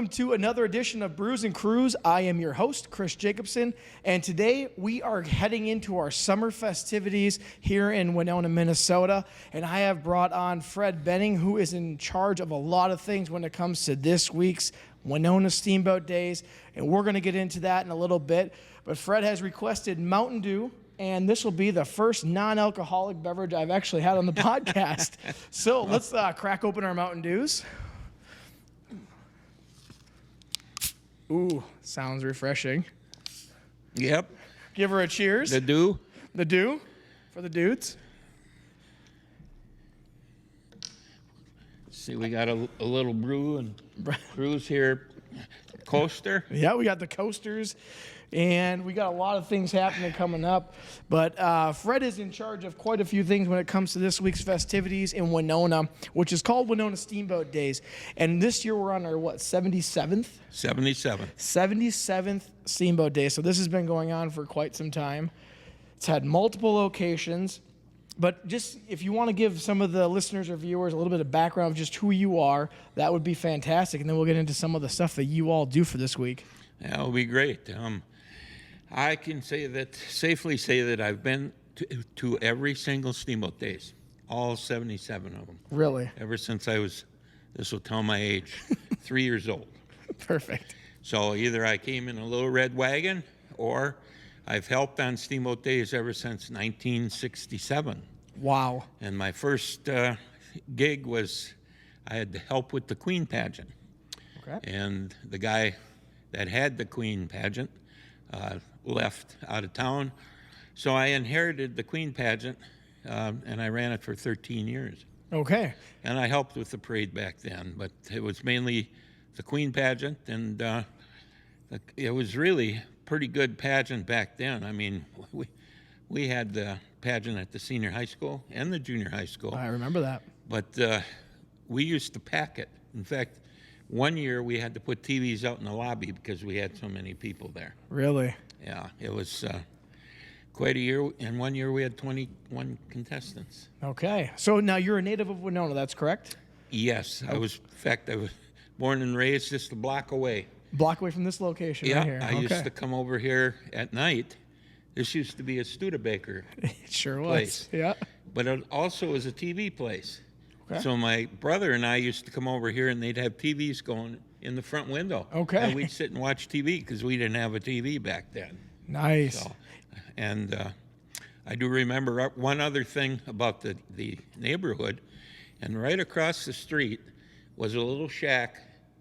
welcome to another edition of Brews and Crews. I am your host, Chris Jacobson, and today we are heading into our summer festivities here in Winona, Minnesota, and I have brought on Fred Benning, who is in charge of a lot of things when it comes to this week's Winona Steamboat Days, and we're going to get into that in a little bit, but Fred has requested Mountain Dew, and this will be the first non-alcoholic beverage I've actually had on the podcast. So let's crack open our Mountain Dews. Ooh, sounds refreshing. Yep. Give her a cheers. The dew. The dew for the dudes. See, we got a little brew and Crews here. Coaster. Yeah, we got the coasters, and we got a lot of things happening coming up. But Fred is in charge of quite a few things when it comes to this week's festivities in Winona, which is called Winona Steamboat Days. And this year we're on our, 77th? 77th Steamboat Day. So this has been going on for quite some time. It's had multiple locations. But just if you want to give some of the listeners or viewers a little bit of background of just who you are, that would be fantastic. And then we'll get into some of the stuff that you all do for this week. That will be great. I can safely say that I've been to every single Steamboat Days, all 77 of them. Really? Ever since this will tell my age, 3 years old. Perfect. So either I came in a little red wagon or I've helped on Steamboat Days ever since 1967. Wow. And my first gig was I had to help with the Queen pageant. Okay. And the guy that had the Queen pageant left out of town. So I inherited the Queen pageant, and I ran it for 13 years. Okay. And I helped with the parade back then, but it was mainly the Queen pageant, and it was really pretty good pageant back then. I mean, we had the pageant at the senior high school and the junior high school. I remember that. But we used to pack it. In fact, one year we had to put TVs out in the lobby because we had so many people there. Really? Yeah, it was quite a year. And one year we had 21 contestants. Okay. So now you're a native of Winona, that's correct? Yes, I was born and raised just a block away. Block away from this location Yeah, right here. I used to come over here at night. This used to be a Studebaker It sure place. was. Yeah. But it also was a TV place. Okay. So my brother and I used to come over here, and they'd have TVs going in the front window. Okay. And we'd sit and watch TV because we didn't have a TV back then. Nice. So, and I do remember one other thing about the neighborhood, and right across the street was a little shack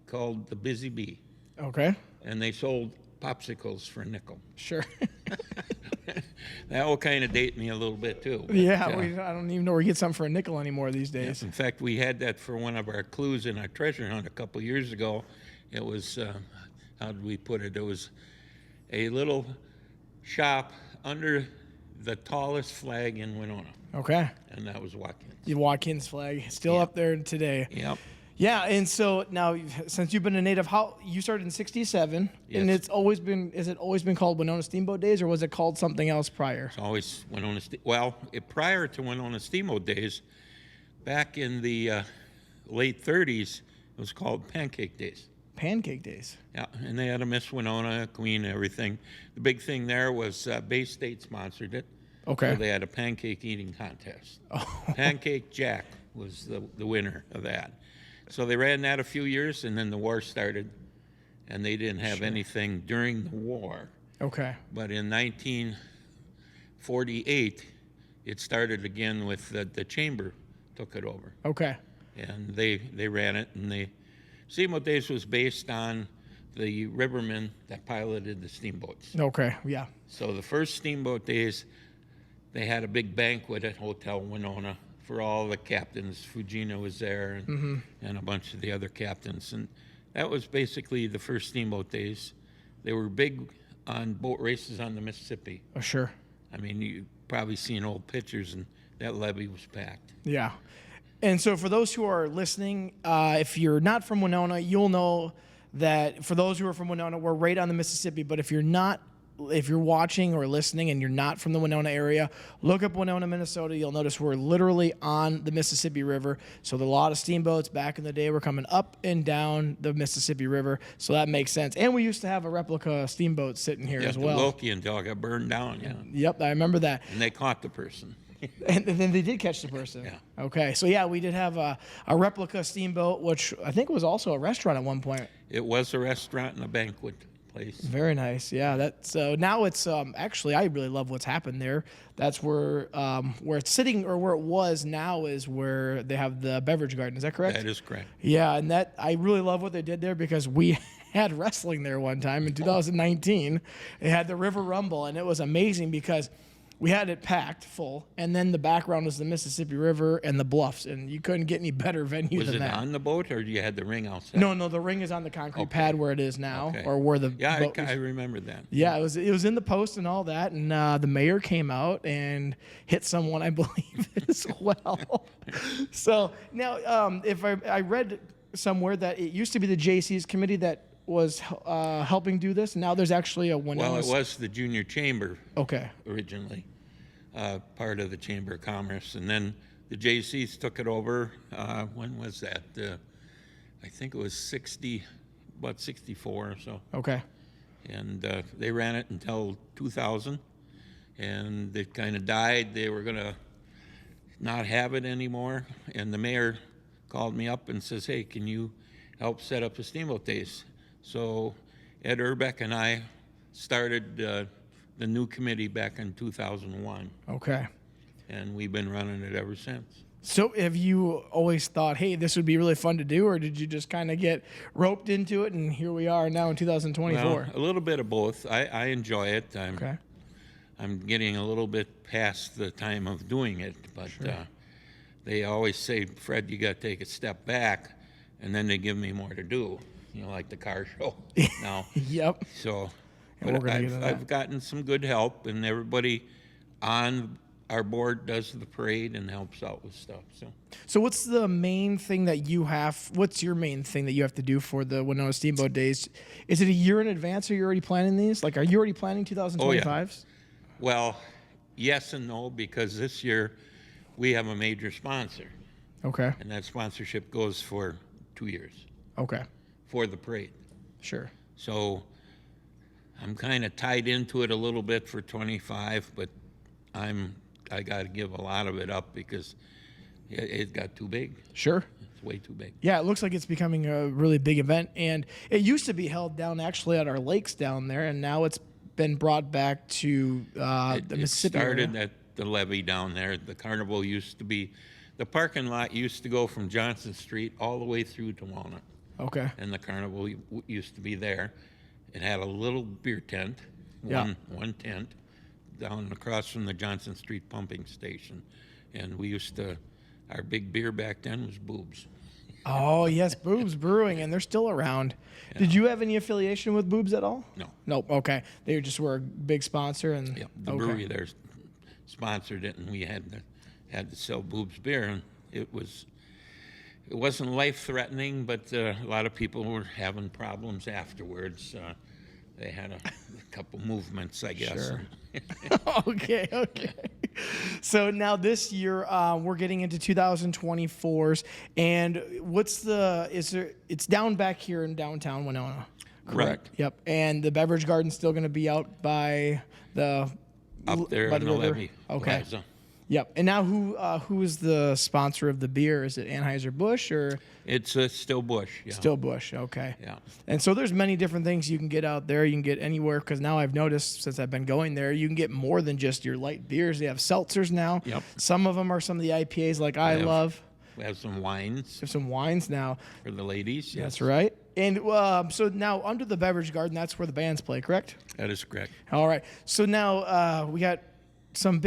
called the Busy Bee. Okay. And they sold popsicles for a nickel. Sure. That will kind of date me a little bit too. But, Yeah, I don't even know where you get something for a nickel anymore these yeah, days. in fact, we had that for one of our clues in our treasure hunt a couple years ago. It was, how did we put it? It was a little shop under the tallest flag in Winona, Okay. and that was Watkins. The Watkins flag still Yeah. up there today. Yep. Yeah, and so now since you've been a native, you started in '67, and Yes. has it always been called Winona Steamboat Days, or was it called something else prior? It's always Winona. Prior to Winona Steamboat Days, back in the late 30s, it was called Pancake Days. Pancake Days. Yeah, and they had a Miss Winona, Queen, everything. The big thing there was Bay State sponsored it. Okay. So they had a pancake eating contest. Oh. Pancake Jack was the winner of that. So they ran that a few years, and then the war started, and they didn't have anything during the war. Okay. But in 1948, it started again with the chamber took it over. Okay. And they ran it, and Steamboat Days was based on the rivermen that piloted the steamboats. Okay. Yeah. So the first Steamboat Days, they had a big banquet at Hotel Winona for all the captains. Fujina was there, and a bunch of the other captains. And that was basically the first Steamboat Days. They were big on boat races on the Mississippi. Oh, sure. I mean, you've probably seen old pictures, and that levee was packed. Yeah. And so for those who are listening, if you're not from Winona, you'll know that for those who are from Winona, we're right on the Mississippi. But if you're not if you're watching or listening and you're not from the Winona area, look up Winona, Minnesota. You'll notice we're literally on the Mississippi River. So a lot of steamboats back in the day were coming up and down the Mississippi River. So that makes sense. And we used to have a replica steamboat sitting here as well. The Wilkie until it got burned down, yeah. Yep, I remember that. And they caught the person. And then they did catch the person. Yeah. Okay. So, yeah, we did have a replica steamboat, which I think was also a restaurant at one point. It was a restaurant and a banquet place. Very nice. Yeah. That's now it's actually I really love what's happened there. That's where it's sitting, or where it was now is where they have the beverage garden. Is that correct? That is correct. Yeah, and that I really love what they did there because we had wrestling there one time in 2019. They had the River Rumble, and it was amazing because we had it packed full, and then the background was the Mississippi River and the bluffs, and you couldn't get any better venue Was than it that. on the boat, or you had the ring outside? No, the ring is on the concrete pad where it is now, Okay. or where the boat I was. remember that. Yeah, it was in the post and all that, and the mayor came out and hit someone, I believe, as well. So now, if I read somewhere that it used to be the JC's committee that was helping do this. Now there's actually a Winona. Well, it was the junior chamber Okay. originally, part of the Chamber of Commerce, and then the JCs took it over. When was that? I think it was about 64 or so. Okay. And they ran it until 2000, and it kind of died. They were going to not have it anymore, and the mayor called me up and says, hey, can you help set up the Steamboat Days? So Ed Urbeck and I started the new committee back in 2001, Okay. and we've been running it ever since. So have you always thought, hey, this would be really fun to do, or did you just kind of get roped into it, and here we are now in 2024? Well, a little bit of both. I enjoy it. Okay. I'm getting a little bit past the time of doing it, but they always say, Fred, you got to take a step back, and then they give me more to do, like the car show now. Yep. So, And we're but gonna get into that. I've gotten some good help, and everybody on our board does the parade and helps out with stuff. So what's the main thing that you have? What's your main thing that you have to do for the Winona Steamboat Days? Is it a year in advance? Or are you already planning these? Like, are you already planning 2025s? Well, yes and no, because this year we have a major sponsor, Okay. and that sponsorship goes for 2 years Okay. for the parade. Sure. So I'm kind of tied into it a little bit for 25, but I got to give a lot of it up because it got too big. Sure. It's way too big. Yeah, it looks like it's becoming a really big event, and it used to be held down actually at our lakes down there, and now it's been brought back to the Mississippi It started area. at the levee down there. The carnival used to be, the parking lot used to go from Johnson Street all the way through to Walnut, Okay. and the carnival used to be there. It had a little beer tent, Yeah. one tent, down across from the Johnson Street pumping station, and we used to, our big beer back then was Boobs. Oh yes, Boobs Brewing, and they're still around. Did you have any affiliation with Boobs at all? No. Nope. Okay, they just were a big sponsor, and Yeah, the okay. brewery there sponsored it, and we had to sell Boobs beer, and it wasn't life-threatening, but a lot of people were having problems afterwards. They had a couple movements, I guess. Sure. Okay. So now this year we're getting into 2024s, and it's down back here in downtown Winona. Correct. Right. Yep. And the beverage garden's still going to be out by the Up there by in the river? levee Okay. plaza. Yep. And now who is the sponsor of the beer? Is it Anheuser-Busch or It's still Bush, yeah. still Busch? Okay. Yeah. And so there's many different things you can get out there. You can get anywhere, because now I've noticed since I've been going there, you can get more than just your light beers. They have seltzers now. Yep. Some of them are some of the IPAs like I have- love. We have some wines There's some wines now. for the ladies. Yes. That's right. And so now under the beverage garden, that's where the bands play, correct? That is correct. All right. So now we got some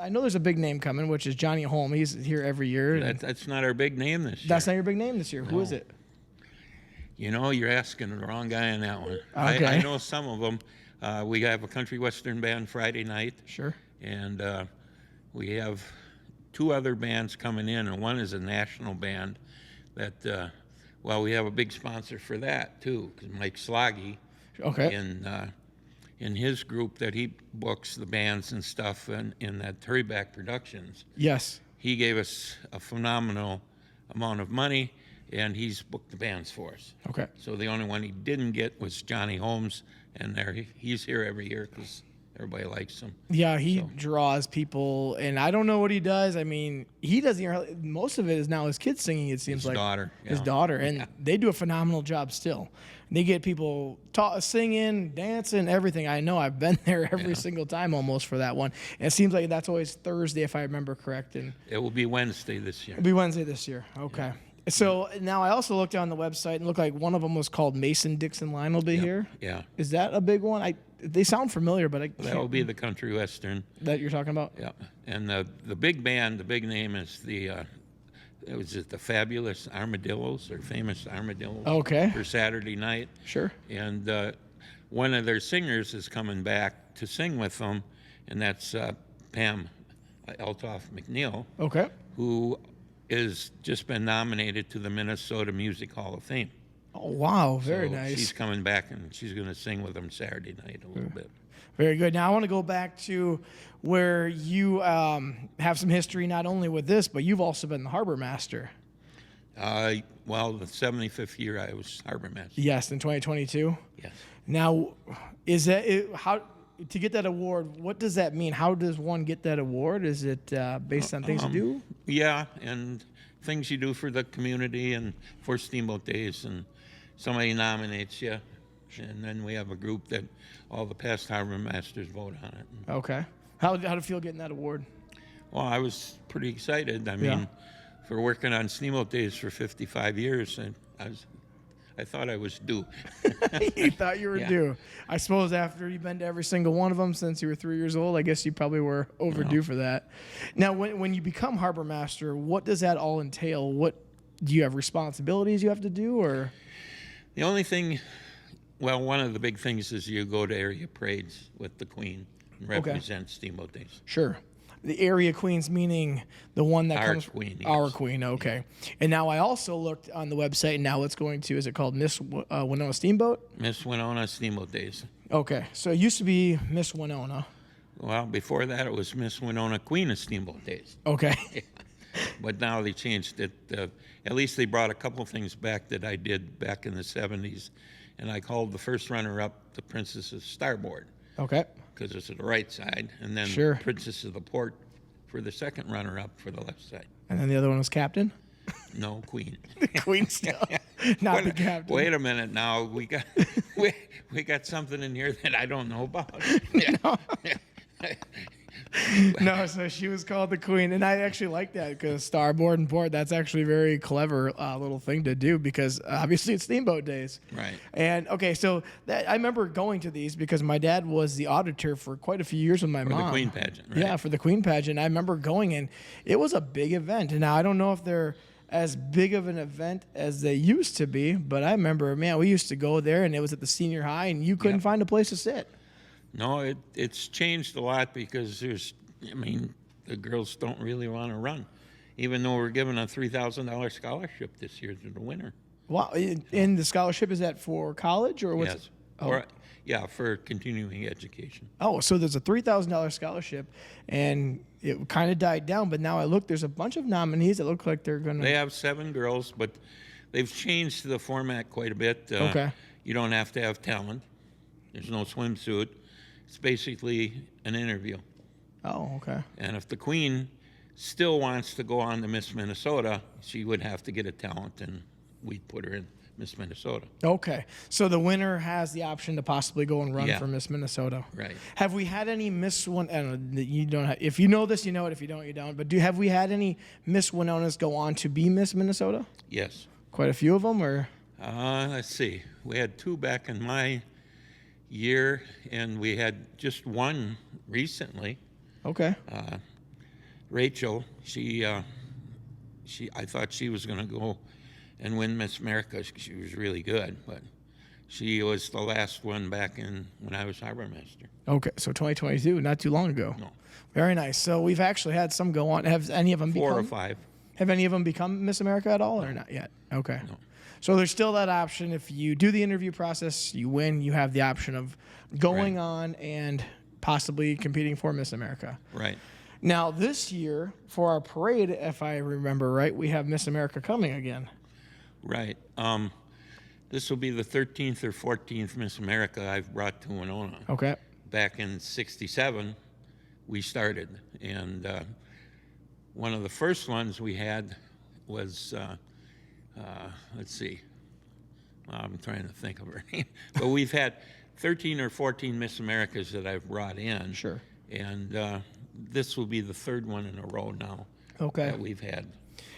I know there's a big name coming, which is Johnny Holm. He's here every year. and That's not our big name this year. that's not your big name this year. Who is No. it? You're asking the wrong guy on that one. Okay. I know some of them. We have a country western band Friday night, Sure. and we have two other bands coming in, and one is a national band that, we have a big sponsor for that too, because Mike Sloggy Okay. in his group that he books the bands and stuff in that Hurryback Productions. Yes. He gave us a phenomenal amount of money, and he's booked the bands for us. Okay. So the only one he didn't get was Johnny Holmes, and he's here every year because everybody likes him. Yeah, he draws people, and I don't know what he does. I mean, he doesn't even, most of it is now his kids singing, it seems His like. daughter, His yeah. daughter, and they do a phenomenal job still. They get people singing, dancing, everything. I know I've been there every single time almost for that one. And it seems like that's always Thursday, if I remember correct. And It will be Wednesday this year. it'll be Wednesday this year. Okay. So now I also looked on the website and looked like one of them was called Mason Dixon Line will be here. Yeah. Is that a big one? They sound familiar, but I can't. That will be the country western. That you're talking about? Yeah. And the big band, the big name is the Fabulous Armadillos or Famous Armadillos. Okay. For Saturday night. Sure. And one of their singers is coming back to sing with them, and that's Pam Eltoff McNeil, Okay. who is just been nominated to the Minnesota Music Hall of Fame. Oh, wow. Very So nice. She's coming back, and she's going to sing with them Saturday night a little bit. Very good. Now I want to go back to where you have some history, not only with this, but you've also been the harbor master. Well, the 75th year I was harbor master. Yes, in 2022. Yes. Now, is that how to get that award? What does that mean? How does one get that award? Is it based on things you do? Yeah, and things you do for the community and for Steamboat Days, and somebody nominates you, and then we have a group that all the past harbor masters vote on it. Okay. How did it feel getting that award? Well, I was pretty excited. I mean, for working on Steamboat Days for 55 years, and I thought I was due. You thought you were due. I suppose after you've been to every single one of them since you were 3 years old, I guess you probably were overdue for that. Now, when you become harbor master, what does that all entail? What do you have responsibilities you have to do, or? The only thing, well, one of the big things is you go to area parades with the Queen and represent Steamboat Days. Sure. The area queens, meaning the one that Our comes queen, yes. Our queen, okay. And now I also looked on the website, and now it's going to, is it called Miss Winona Steamboat? Miss Winona Steamboat Days. Okay, so it used to be Miss Winona. Well, before that it was Miss Winona Queen of Steamboat Days. Okay. But now they changed it. At least they brought a couple things back that I did back in the 70s. And I called the first runner-up the Princess of Starboard, Okay. because it's the right side. And then Sure. Princess of the Port for the second runner-up for the left side. And then the other one was Captain? No, Queen. Queen still. Not the Captain. Wait a minute now. We got something in here that I don't know about. No, so she was called the Queen, and I actually like that because starboard and port, that's actually a very clever little thing to do because obviously it's Steamboat Days. Right. And, okay, so I remember going to these because my dad was the auditor for quite a few years with my mom. For the Queen pageant, right? Yeah, for the Queen pageant. I remember going, and it was a big event. And now I don't know if they're as big of an event as they used to be, but I remember, man, we used to go there, and it was at the senior high, and you couldn't find a place to sit. No, it's changed a lot because the girls don't really want to run, even though we're giving a $3,000 scholarship this year to the winner. Wow. And the scholarship, is that for college or what's Yes. For continuing education. Oh, so there's a $3,000 scholarship, and it kind of died down, but now I look, there's a bunch of nominees that look like they're going to... They have 7 girls, but they've changed the format quite a bit. Okay. You don't have to have talent. There's no swimsuit. It's basically an interview. Oh, okay. And if the Queen still wants to go on to Miss Minnesota, she would have to get a talent, and we'd put her in Miss Minnesota. Okay. So the winner has the option to possibly go and run Yeah. for Miss Minnesota. Right. Have we had any Miss Win? I don't know, you don't. If you know this, you know it. If you don't, you don't. But have we had any Miss Winonas go on to be Miss Minnesota? Yes. Quite a few of them, or? Let's see. We had 2 back in my year, and we had just 1 recently. Okay. Rachel, I thought she was going to go and win Miss America. She was really good, but she was the last one back when I was harbor master. Okay, so 2022, not too long ago. No. Very nice. So we've actually had some go on. Have any of them 4 become? or 5. Have any of them become Miss America at all, or not yet? Okay. No. So there's still that option. If you do the interview process, you win, you have the option of going on and possibly competing for Miss America. Right. Now, this year, for our parade, if I remember right, we have Miss America coming again. Right. This will be the 13th or 14th Miss America I've brought to Winona. Okay. Back in '67, we started. And one of the first ones we had was, let's see, I'm trying to think of her name. But we've had 13 or 14 Miss Americas that I've brought in. Sure. And this will be the third one in a row now that we've had.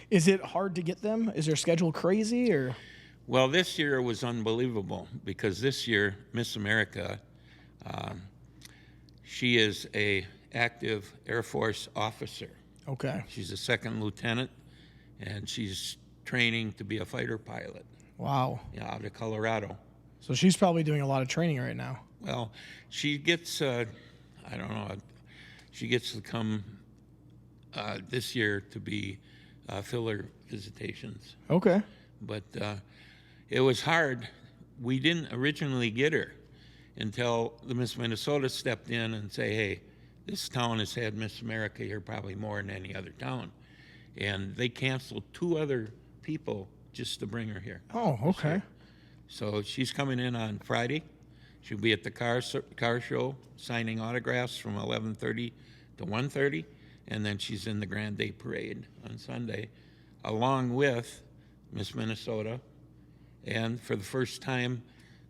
Is it hard to get them? Is their schedule crazy or? Well, this year it was unbelievable because this year Miss America, she is a active Air Force officer. Okay. She's a second lieutenant, and she's training to be a fighter pilot. Wow. Out of Colorado. So she's probably doing a lot of training right now. Well, she gets, I don't know, she gets to come this year to be filler visitations. Okay. But it was hard. We didn't originally get her until the Miss Minnesota stepped in and say, hey, this town has had Miss America here probably more than any other town. And they canceled 2 other people just to bring her here. Oh, okay. So she's coming in on Friday. She'll be at the car show signing autographs from 11:30 to 1:30, and then she's in the Grand Day Parade on Sunday, along with Miss Minnesota. And for the first time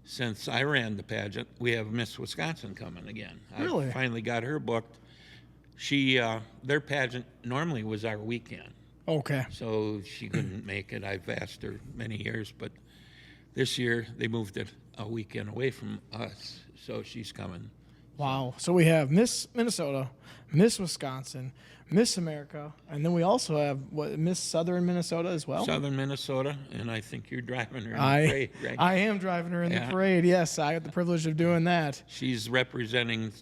since I ran the pageant, we have Miss Wisconsin coming again. Really? I finally got her booked. She, their pageant normally was our weekend. Okay. So she couldn't make it. I've asked her many years, but this year they moved it a weekend away from us, so she's coming. Wow. So we have Miss Minnesota, Miss Wisconsin, Miss America, and then we also have Miss Southern Minnesota as well. Southern Minnesota, and I think you're driving her in the parade, right? I am driving her in the parade. Yes, I got the privilege of doing that. She's representing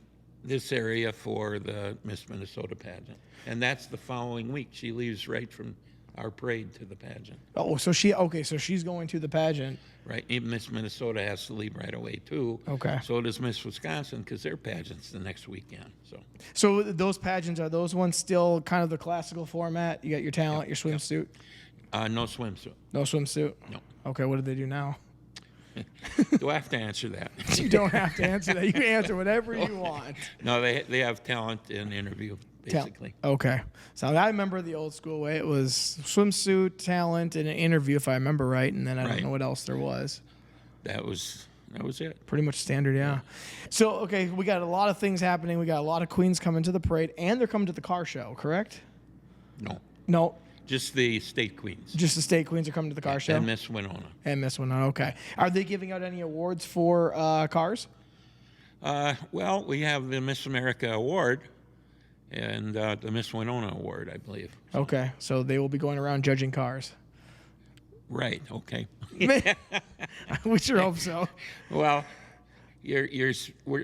this area for the Miss Minnesota pageant, and that's the following week. She leaves right from our parade to the pageant. Oh, so she's going to the pageant. Right. Even Miss Minnesota has to leave right away too. Okay. So does Miss Wisconsin because their pageant's the next weekend. So those pageants, are those ones still kind of the classical format? You got your talent, your swimsuit? No swimsuit. No swimsuit? No. Okay, what do they do now? Do I have to answer that? You don't have to answer that. You can answer whatever you want. No, they have talent and interview, basically. Okay. So I remember the old school way. It was swimsuit, talent, and an interview, if I remember right. And then I don't know what else there was. That was it. Pretty much standard, yeah. So, okay, we got a lot of things happening. We got a lot of queens coming to the parade, and they're coming to the car show, correct? No. Just the state queens. Just the state queens are coming to the car show? And Miss Winona. And Miss Winona, okay. Are they giving out any awards for cars? Well, we have the Miss America Award and the Miss Winona Award, I believe. Okay, so they will be going around judging cars. Right, okay. We sure hope so. Well, we're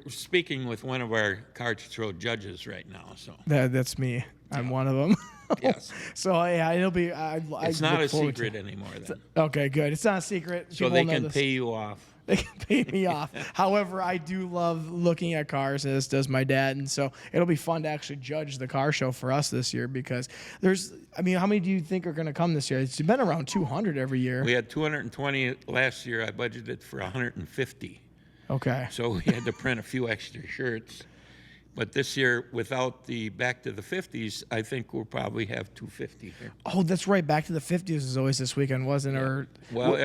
speaking with one of our car show judges right now, so. That's me. I'm one of them. Yes. So yeah, it'll be. It's not a secret anymore then. Okay, good. It's not a secret. So they can pay you off. They can pay me off. However, I do love looking at cars, as does my dad, and so it'll be fun to actually judge the car show for us this year because how many do you think are going to come this year? It's been around 200 every year. We had 220 last year. I budgeted for 150. Okay. So we had to print a few extra shirts. But this year, without the Back to the 50s, I think we'll probably have 250 here. Oh, that's right. Back to the 50s is always this weekend, wasn't it? Yeah. Or well,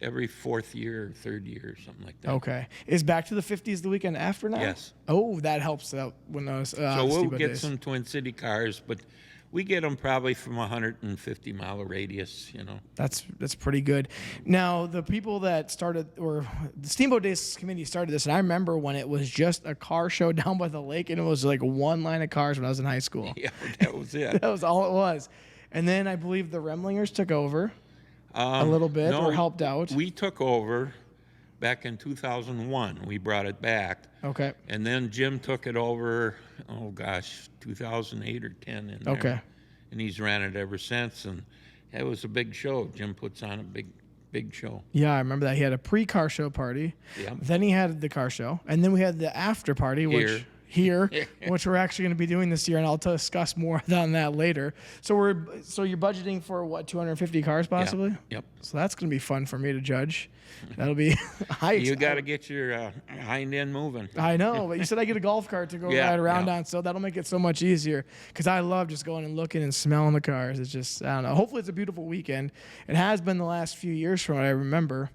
every fourth year or third year or something like that. Okay. Is Back to the 50s the weekend after now? Yes. Oh, that helps out when those. So we'll Steamboat get Days. some Twin City cars, but we get them probably from 150-mile radius, That's pretty good. Now, the people that started, or the Steamboat Days committee started this, and I remember when it was just a car show down by the lake, and it was like one line of cars when I was in high school. Yeah, that was it. That was all it was. And then I believe the Remlingers took over a little bit, or helped out. We took over back in 2001. We brought it back. Okay. And then Jim took it over, 2008 or 10 in there. Okay. And he's ran it ever since. And it was a big show. Jim puts on a big big show. Yeah, I remember that. He had a pre-car show party. Yeah. Then he had the car show. And then we had the after party, which which we're actually going to be doing this year, and I'll discuss more on that later. So you're budgeting for what, 250 cars possibly? Yep. So that's going to be fun for me to judge. That'll be You got to get your hind end moving. I know, but you said I get a golf cart to go ride around on, so that'll make it so much easier. Because I love just going and looking and smelling the cars. It's just, I don't know. Hopefully it's a beautiful weekend. It has been the last few years from what I remember.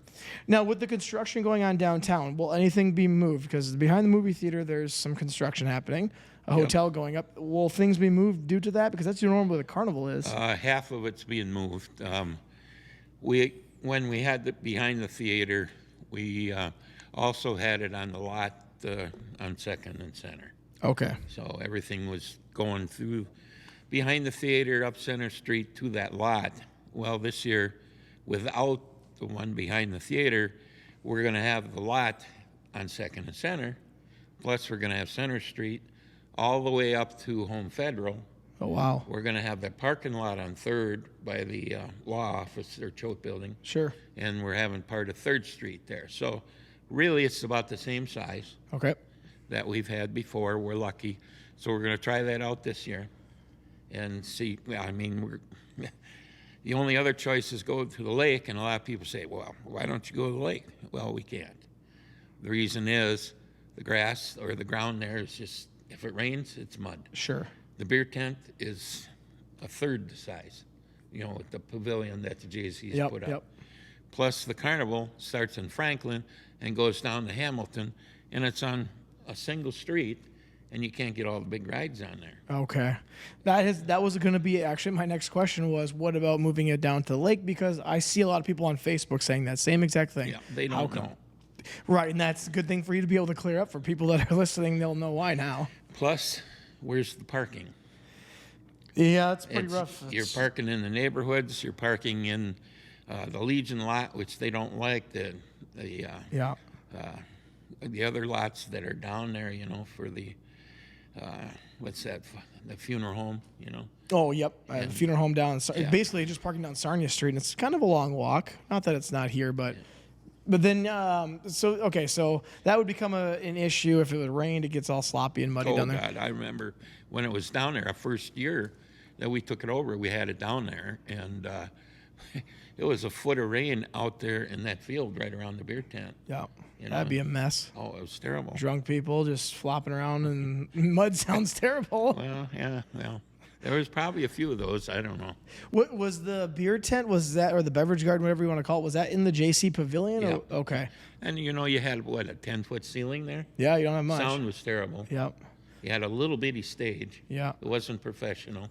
Now, with the construction going on downtown, will anything be moved? Because behind the movie theater, there's some construction happening. A hotel going up. Will things be moved due to that? Because that's normally what the carnival is. Half of it's being moved. When we had the behind the theater, we also had it on the lot on Second and Center. Okay. So everything was going through behind the theater, up Center Street to that lot. Well, this year, without the one behind the theater, we're going to have the lot on Second and Center. Plus, we're going to have Center Street all the way up to Home Federal. Oh, wow. We're going to have that parking lot on 3rd by the law office or Choate building. Sure. And we're having part of 3rd Street there. So really it's about the same size that we've had before. We're lucky. So we're going to try that out this year and see. I mean, the only other choice is go to the lake. And a lot of people say, well, why don't you go to the lake? Well, we can't. The reason is the grass or the ground there is just, if it rains, it's mud. Sure. The beer tent is a third the size, with the pavilion that the Jay-Z's put up. Yep. Plus, the carnival starts in Franklin and goes down to Hamilton, and it's on a single street, and you can't get all the big rides on there. Okay. That was going to be actually my next question was, what about moving it down to the lake? Because I see a lot of people on Facebook saying that same exact thing. Yeah, they don't know. Right, and that's a good thing for you to be able to clear up for people that are listening. They'll know why now. Plus, where's the parking? Yeah, it's pretty rough. You're parking in the neighborhoods. You're parking in the Legion lot, which they don't like. The other lots that are down there, for the what's that? The funeral home, Oh, yep. The funeral home down. Basically, just parking down Sarnia Street, and it's kind of a long walk. Not that it's not here, but. But then, so that would become an issue if it would rain. It gets all sloppy and muddy down there. Oh, God, I remember when it was down there, our first year that we took it over, we had it down there, and it was a foot of rain out there in that field right around the beer tent. Yeah, that'd be a mess. Oh, it was terrible. Drunk people just flopping around, and mud sounds terrible. Well, yeah, there was probably a few of those. I don't know. What was the beer tent? Was that, or the beverage garden, whatever you want to call it? Was that in the JC Pavilion? Yeah. Or, okay. And you had a 10-foot ceiling there. Yeah, you don't have much. Sound was terrible. Yep. You had a little bitty stage. Yeah. It wasn't professional.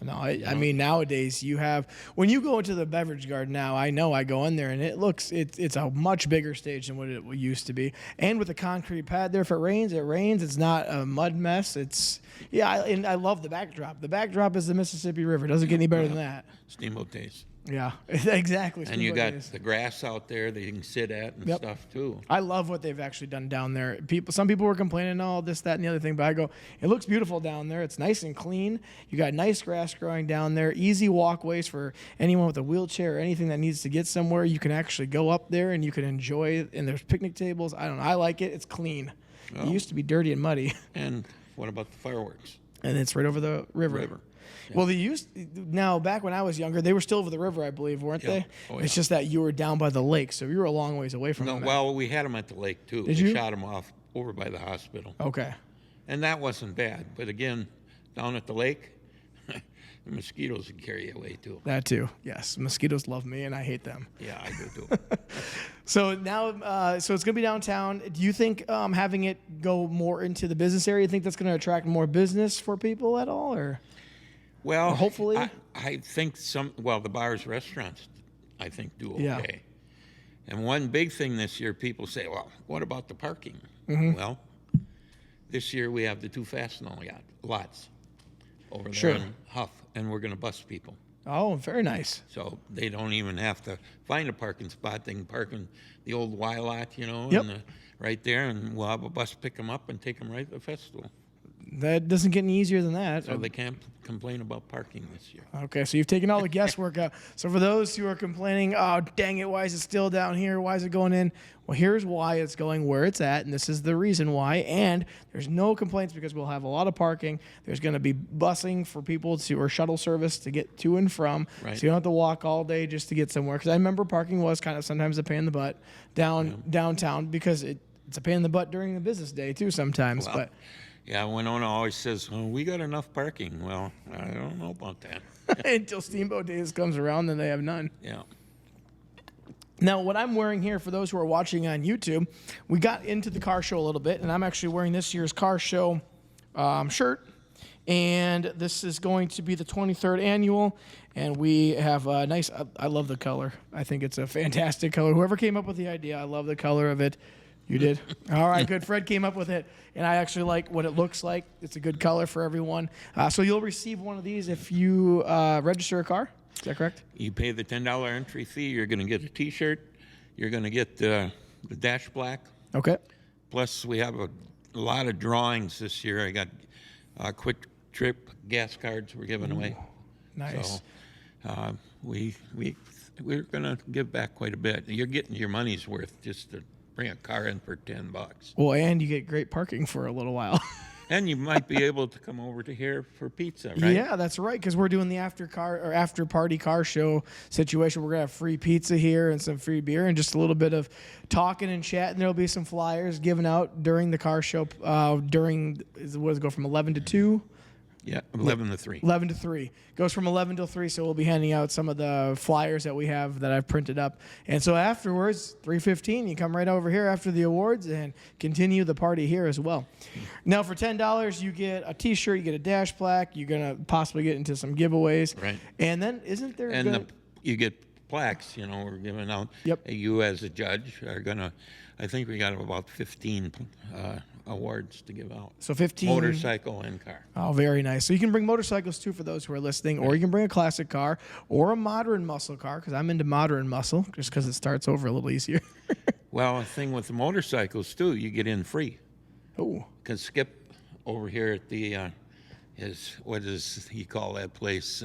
No, I mean, nowadays you have, when you go into the beverage garden now, I know I go in there and it's a much bigger stage than what it used to be. And with the concrete pad there, if it rains, it rains. It's not a mud mess. And I love the backdrop. The backdrop is the Mississippi River. It doesn't get any better than that. Steamboat Days. Yeah, exactly. And you got the grass out there that you can sit at and stuff too. I love what they've actually done down there. Some people were complaining, all this, that, and the other thing, but I go, it looks beautiful down there. It's nice and clean. You got nice grass growing down there, easy walkways for anyone with a wheelchair or anything that needs to get somewhere. You can actually go up there and you can enjoy it. And there's picnic tables. I don't know. I like it. It's clean. It used to be dirty and muddy. And what about the fireworks? And it's right over the river. Yeah. Well, now back when I was younger, they were still over the river, I believe, weren't they? Oh, yeah. It's just that you were down by the lake, so you were a long ways away from them. Well, we had them at the lake too. Did you? Shot them off over by the hospital. Okay. And that wasn't bad, but again, down at the lake, the mosquitoes would carry you away too. That too, yes. Mosquitoes love me, and I hate them. Yeah, I do too. So now, so it's going to be downtown. Do you think having it go more into the business area, you think that's going to attract more business for people at all, or? Well, or hopefully, I think the bars, restaurants, I think do okay. Yeah. And one big thing this year, people say, well, what about the parking? Mm-hmm. Well, this year we have the 2 Fastenal lots over there in Huff, and we're going to bus people. Oh, very nice. So they don't even have to find a parking spot. They can park in the old Y lot, Yep. right there, and we'll have a bus pick them up and take them right to the festival. That doesn't get any easier than that. So they can't complain about parking this year. Okay, so you've taken all the guesswork out. So for those who are complaining, oh, dang it, why is it still down here? Why is it going in? Well, here's why it's going where it's at, and this is the reason why. And there's no complaints because we'll have a lot of parking. There's going to be busing for people to, or shuttle service to get to and from. Right. So you don't have to walk all day just to get somewhere. Because I remember parking was kind of sometimes a pain in the butt downtown because it's a pain in the butt during the business day too sometimes. Well, but yeah, Winona always says, "Oh, we got enough parking." Well, I don't know about that. until Steamboat Days comes around, then they have none. Yeah. Now, what I'm wearing here, for those who are watching on YouTube, we got into the car show a little bit, and I'm actually wearing this year's car show shirt. And this is going to be the 23rd annual, and we have a nice, I love the color. I think it's a fantastic color. Whoever came up with the idea, I love the color of it. You did? All right, good. Fred came up with it, and I actually like what it looks like. It's a good color for everyone. So you'll receive one of these if you register a car. Is that correct? You pay the $10 entry fee. You're going to get a T-shirt. You're going to get the dash black. Okay. Plus, we have a lot of drawings this year. I got quick trip gas cards we're giving away. Nice. So we're going to give back quite a bit. You're getting your money's worth just to bring a car in for $10. Well, and you get great parking for a little while. And you might be able to come over to here for pizza, right? Yeah, that's right, because we're doing the after party car show situation. We're gonna have free pizza here and some free beer and just a little bit of talking and chatting. There'll be some flyers given out during the car show. What does it go from 11 to 2? Yeah, 11 to 3. 11 to 3. Goes from 11 till 3, so we'll be handing out some of the flyers that we have that I've printed up. And so afterwards, 3:15, you come right over here after the awards and continue the party here as well. Now, for $10, you get a T-shirt, you get a dash plaque, you're going to possibly get into some giveaways. Right. And then, isn't there... And you get plaques, we're giving out. Yep. You as a judge are going to, I think we got about 15 awards to give out. So 15... Motorcycle and car. Oh, very nice. So you can bring motorcycles, too, for those who are listening, or you can bring a classic car or a modern muscle car, because I'm into modern muscle, just because it starts over a little easier. Well, the thing with the motorcycles, too, you get in free. Oh. Because Skip over here at the, what does he call that place?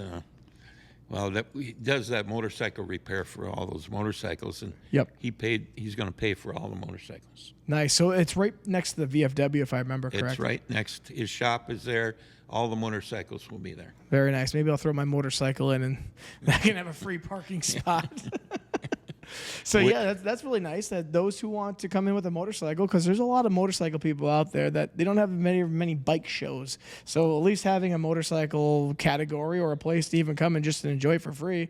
He does that motorcycle repair for all those motorcycles, and Yep. He's going to pay for all the motorcycles. Nice. So it's right next to the VFW, if I remember correctly. It's right next. His shop is there. All the motorcycles will be there. Very nice. Maybe I'll throw my motorcycle in and I can have a free parking spot. So yeah, that's really nice that those who want to come in with a motorcycle, because there's a lot of motorcycle people out there that they don't have many bike shows. So at least having a motorcycle category or a place to even come and just enjoy it for free,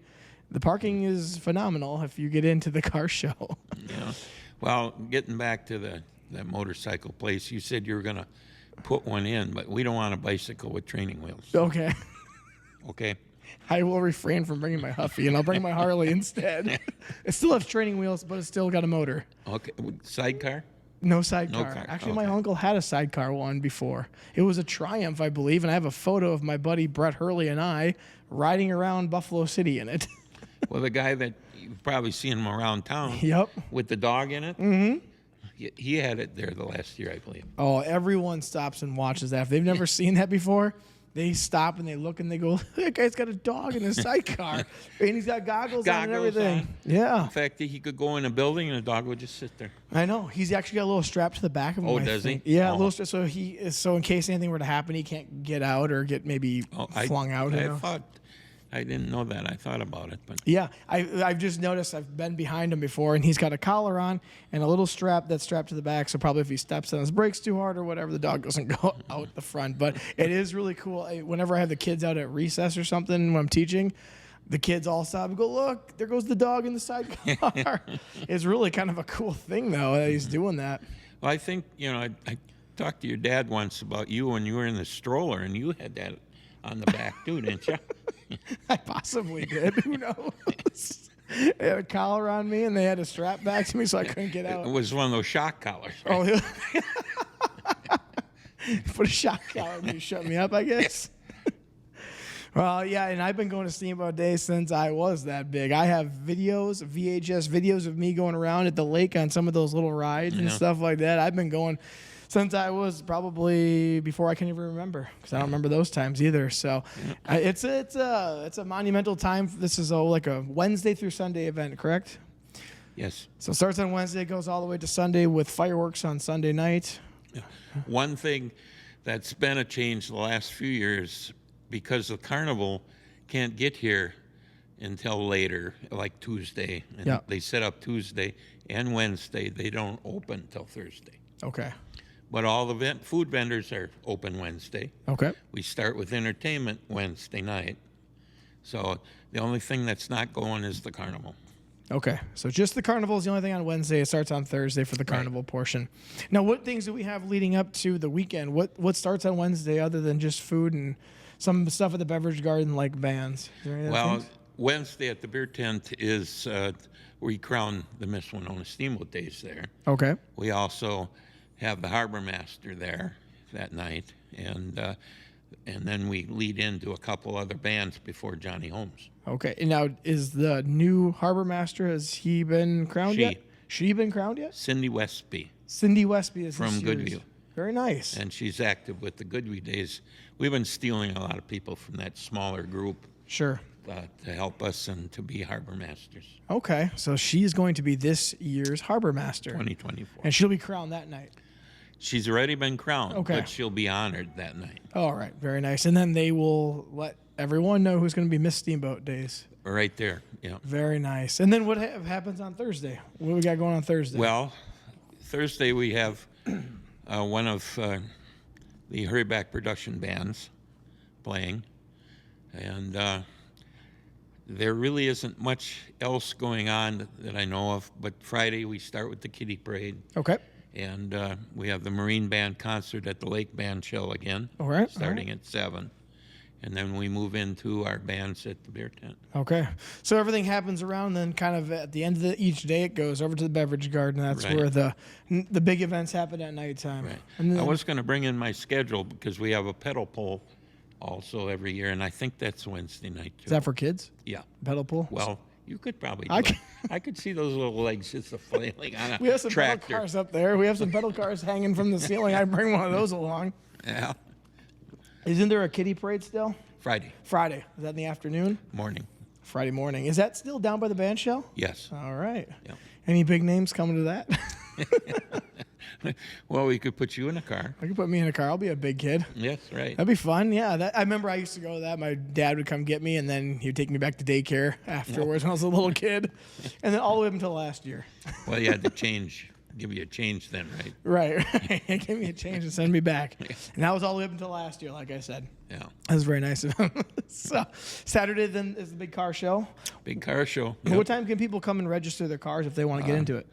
the parking is phenomenal if you get into the car show. Yeah. Well, getting back to that motorcycle place, you said you were going to put one in, but we don't want a bicycle with training wheels. Okay. Okay. I will refrain from bringing my Huffy, and I'll bring my Harley instead. It still has training wheels, but it's still got a motor. Okay. Sidecar? No sidecar. No car. Actually, Okay. my uncle had a sidecar one before. It was a Triumph, I believe, and I have a photo of my buddy Brett Hurley and I riding around Buffalo City in it. Well, the guy that you've probably seen him around town. Yep. With the dog in it. Mm-hmm. He had it there the last year, I believe. Oh, everyone stops and watches that. If they've never seen that before, they stop and they look and they go, that guy's got a dog in his sidecar. And he's got goggles on and everything. On. Yeah. In fact, he could go in a building and the dog would just sit there. I know. He's actually got a little strap to the back of him. Oh, does he? he? Yeah, Oh. a little strap. So in case anything were to happen, he can't get out or get maybe flung out. I didn't know that. I thought about it, but Yeah, I've just noticed I've been behind him before, and he's got a collar on and a little strap that's strapped to the back. So probably if he steps on his brakes too hard or whatever, the dog doesn't go out the front. But it is really cool. Whenever I have the kids out at recess or something when I'm teaching, the kids all stop and go, look, there goes the dog in the sidecar. It's really kind of a cool thing, though, that he's doing that. well, I think I talked to your dad once about you when you were in the stroller, and you had that on the back too, didn't you? I possibly did. Who knows? They had a collar on me, and they had a strap back to me so I couldn't get out. It was one of those shock collars. Right? Oh, yeah. Put a shock collar on me to shut me up, I guess. Well, yeah, and I've been going to Steamboat Days since I was that big. I have videos, VHS videos of me going around at the lake on some of those little rides and stuff like that. I've been going since I was probably before I can even remember, because I don't remember those times either. So it's a monumental time. This is like a Wednesday through Sunday event, correct? Yes. So it starts on Wednesday, goes all the way to Sunday with fireworks on Sunday night. Yeah. One thing that's been a change the last few years, because the carnival can't get here until later, like Tuesday. And Yeah. they set up Tuesday and Wednesday. They don't open till Thursday. Okay. But all the food vendors are open Wednesday. Okay. We start with entertainment Wednesday night. So the only thing that's not going is the carnival. Okay. So just the carnival is the only thing on Wednesday. It starts on Thursday for the carnival portion. Now, what things do we have leading up to the weekend? What starts on Wednesday other than just food and some stuff at the beverage garden like bands? Is there any other Well, things? Wednesday at the beer tent is we crown the Miss Winona Steamboat Days there. Okay. We also have the harbor master there that night, and then we lead into a couple other bands before Johnny Holmes. Okay. And now, is the new harbor master, has he been crowned She. yet? She been crowned yet? Cindy Westby, Cindy Westby is From this year's. Goodview. Very nice. and she's active with the Goodview Days. We've been stealing a lot of people from that smaller group Sure. to help us and to be harbor masters. Okay. So she is going to be this year's harbor master. 2024. And she'll be crowned that night. She's already been crowned, Okay. but she'll be honored that night. All right. Very nice. And then they will let everyone know who's going to be Miss Steamboat Days. Right there, yeah. Very nice. And then what happens on Thursday? What we got going on Thursday? Well, Thursday we have one of the Hurryback production bands playing, and there really isn't much else going on that I know of. But Friday we start with the Kitty Parade, Okay. and we have the Marine Band concert at the Lake Band Shell again, All right. starting at 7. And then we move into our bands at the beer tent. Okay. So everything happens around, then kind of at the end of each day, it goes over to the beverage garden. That's Right. where the big events happen at nighttime. Right. And then, I was going to bring in my schedule because we have a pedal pull also every year, and I think that's Wednesday night too. is that for kids? Yeah. Pedal pull? Well, you could probably do I it. can- I could see those little legs just flailing on a We have some pedal tractor. cars up there. We have some pedal cars hanging from the ceiling. I bring one of those along. Yeah. Isn't there a kiddie parade still? Friday Friday. Is that in the afternoon? morning. Friday morning. Is that still down by the band shell? Yes. All right. Yeah. Any big names coming to that? Well, we could put you in a car. I can put me in a car. I'll be a big kid. Yes, right. That'd be fun. Yeah. I remember I used to go to that. My dad would come get me, and then he'd take me back to daycare afterwards when I was a little kid. And then all the way up until last year. Well, you had to give you a change then, right? Right. Give me a change and send me back. And that was all the way up until last year, like I said. Yeah. That was very nice of him. So Saturday then is the big car show. Big car show. And Yep. what time can people come and register their cars if they want to get into it?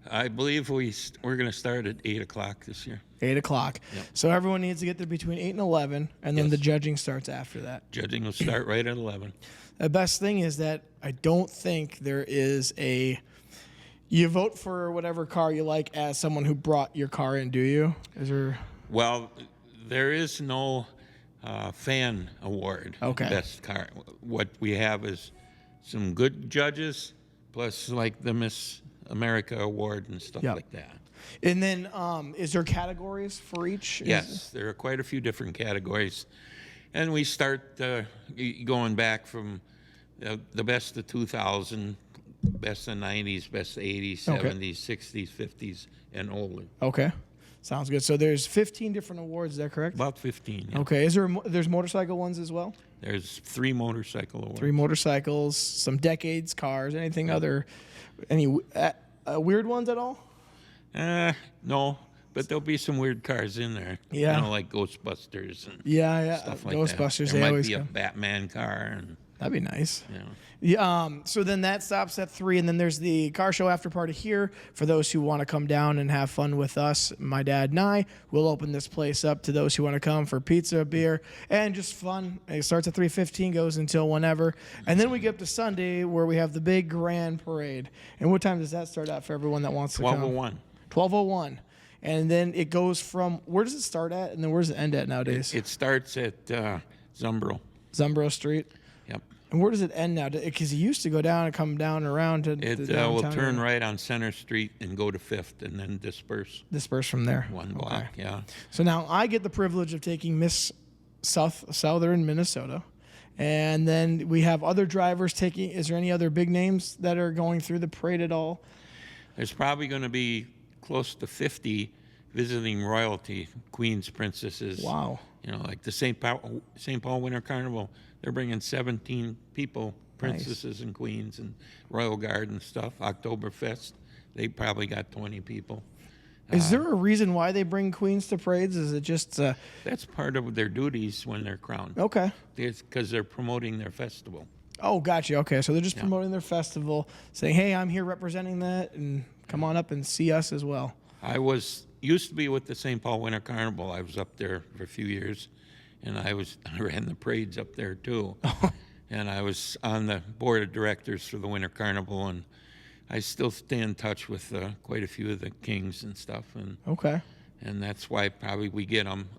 I believe we're going to start at 8 o'clock this year. 8 o'clock. Yep. So everyone needs to get there between 8 and 11, and then Yes. the judging starts after that. Judging will start right at 11. The best thing is that I don't think there is you vote for whatever car you like as someone who brought your car in, do you? Is there? Well, there is no fan award. Okay. Best car. What we have is some good judges, plus like the Miss America award and stuff Yep. like that. And then is there categories for each? Yes, there are quite a few different categories, and we start going back from the best of 2000, best of 90s, best of 80s, Okay. 70s, 60s, 50s, and older. Okay. Sounds good. So there's 15 different awards. Is that correct? About 15. Yeah. Okay. Is there's motorcycle ones as well? There's 3 motorcycle awards. 3 motorcycles, some decades cars, anything any weird ones at all? No, but there'll be some weird cars in there. Yeah. You know, like Ghostbusters and Yeah. stuff like Ghostbusters. that. They There might always be a come. Batman car, and That'd be nice. you know. Yeah, so then that stops at 3, and then there's the car show after party here for those who want to come down and have fun with us. My dad and I will open this place up to those who want to come for pizza, beer, and just fun. It starts at 3:15, goes until whenever, and then we get up to Sunday where we have the big grand parade. And what time does that start at for everyone that wants to come? 1201. 12:01, and then it goes from where does it start at, and then where does it end at nowadays? It starts at Zumbro. Zumbro Street. Yep. And where does it end now? Because it used to go down and come down and around to It the will downtown turn area. right on Center Street and go to Fifth, and then disperse Disperse from there. one block. Yeah. So now I get the privilege of taking Miss Southern Minnesota. And then we have other drivers taking. Is there any other big names that are going through the parade at all? There's probably going to be close to 50 visiting royalty, queens, princesses. Wow. You know, like the St. Paul Winter Carnival, they're bringing 17 people, princesses and queens and royal guard and stuff. Oktoberfest, they probably got 20 people. Is there a reason why they bring queens to parades? Is it just That's part of their duties when they're crowned. okay? Because they're promoting their festival. Oh, gotcha. Okay, so they're just promoting their festival, saying, "Hey, I'm here representing that, and come on up and see us as well." I used to be with the St. Paul Winter Carnival. I was up there for a few years, and I ran the parades up there too. And I was on the board of directors for the Winter Carnival, and I still stay in touch with quite a few of the kings and stuff, and Okay. and that's why probably we get them.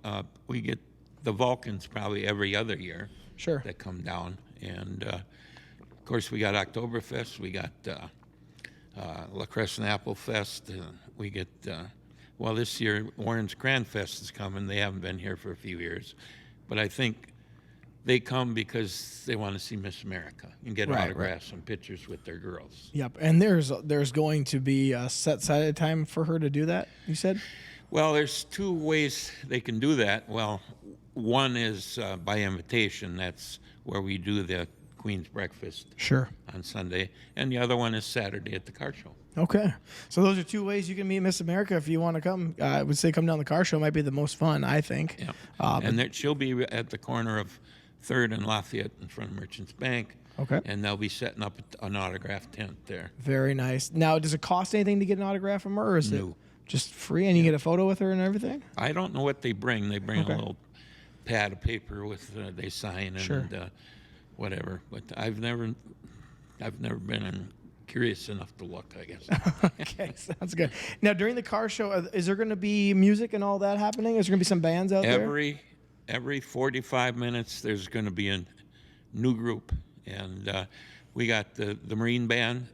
We get the Vulcans probably every other year Sure. that come down, and of course we got Oktoberfest, we got La Crescent Apple Fest, we get well this year Orange Grand Fest is coming. They haven't been here for a few years, but I think they come because they want to see Miss America and get Right, autographs and pictures with their girls. Yep. And there's going to be a set side of time for her to do that. You said. Well, there's two ways they can do that. Well, one is by invitation. That's where we do the Queen's Breakfast Sure. on Sunday. And the other one is Saturday at the car show. Okay. So those are two ways you can meet Miss America if you want to come. I would say come down the car show might be the most fun, I think. Yeah. And she'll be at the corner of 3rd and Lafayette in front of Merchants Bank. Okay. And they'll be setting up an autograph tent there. Very nice. Now, does it cost anything to get an autograph from her, or is it No. just free and you get a photo with her and everything? I don't know what they bring. They bring Okay. a little pad of paper with they sign and Sure. whatever. But I've never been curious enough to look, I guess. Okay, sounds good. Now, during the car show, is there going to be music and all that happening? Is there going to be some bands out there? Every 45 minutes, there's going to be a new group, and we got the Marine Band,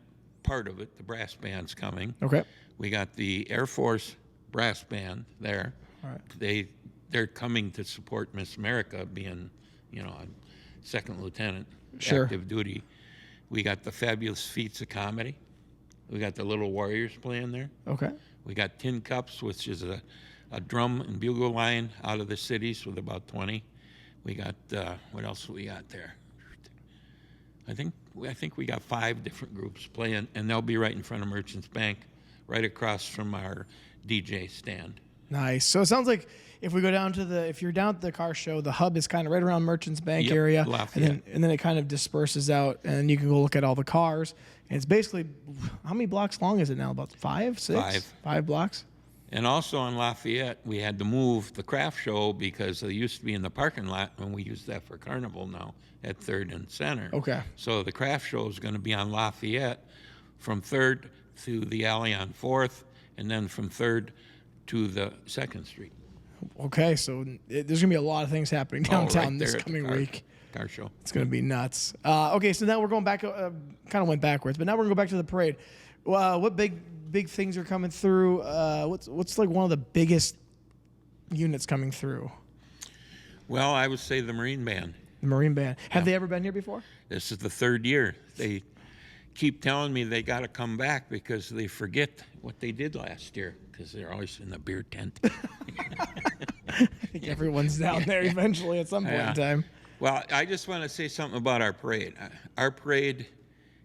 part of it. The brass band's coming. Okay. We got the Air Force brass band there. All right. They're coming to support Miss America, being, a second lieutenant, Sure. active duty. We got the Fabulous Feats of Comedy. We got the Little Warriors playing there. Okay. We got Tin Cups, which is a drum and bugle line out of the cities with about 20. We got what else we got there? I think we got 5 different groups playing, and they'll be right in front of Merchants Bank, right across from our DJ stand. Nice. So it sounds like if we go down if you're down at the car show, the hub is kind of right around Merchants Bank Yep, area, Lafayette. and then it kind of disperses out, and you can go look at all the cars. And it's basically, how many blocks long is it now? About 5, 6? 5 blocks. And also in Lafayette, we had to move the craft show because they used to be in the parking lot, and we use that for Carnival now at 3rd and Center. Okay. So the craft show is going to be on Lafayette from 3rd to the alley on 4th, and then from 3rd to the 2nd Street. Okay, so there's going to be a lot of things happening downtown right this there at the coming week. Car show. It's going to be nuts. Okay, so now we're going back, kind of went backwards, but now we're going to go back to the parade. What big things are coming through? What's like one of the biggest units coming through? Well, I would say the Marine Band. The Marine Band. Have they ever been here before? This is the 3rd year. They keep telling me they got to come back because they forget what they did last year because they're always in the beer tent. I think everyone's down there eventually at some point in time. Well, I just want to say something about our parade. Our parade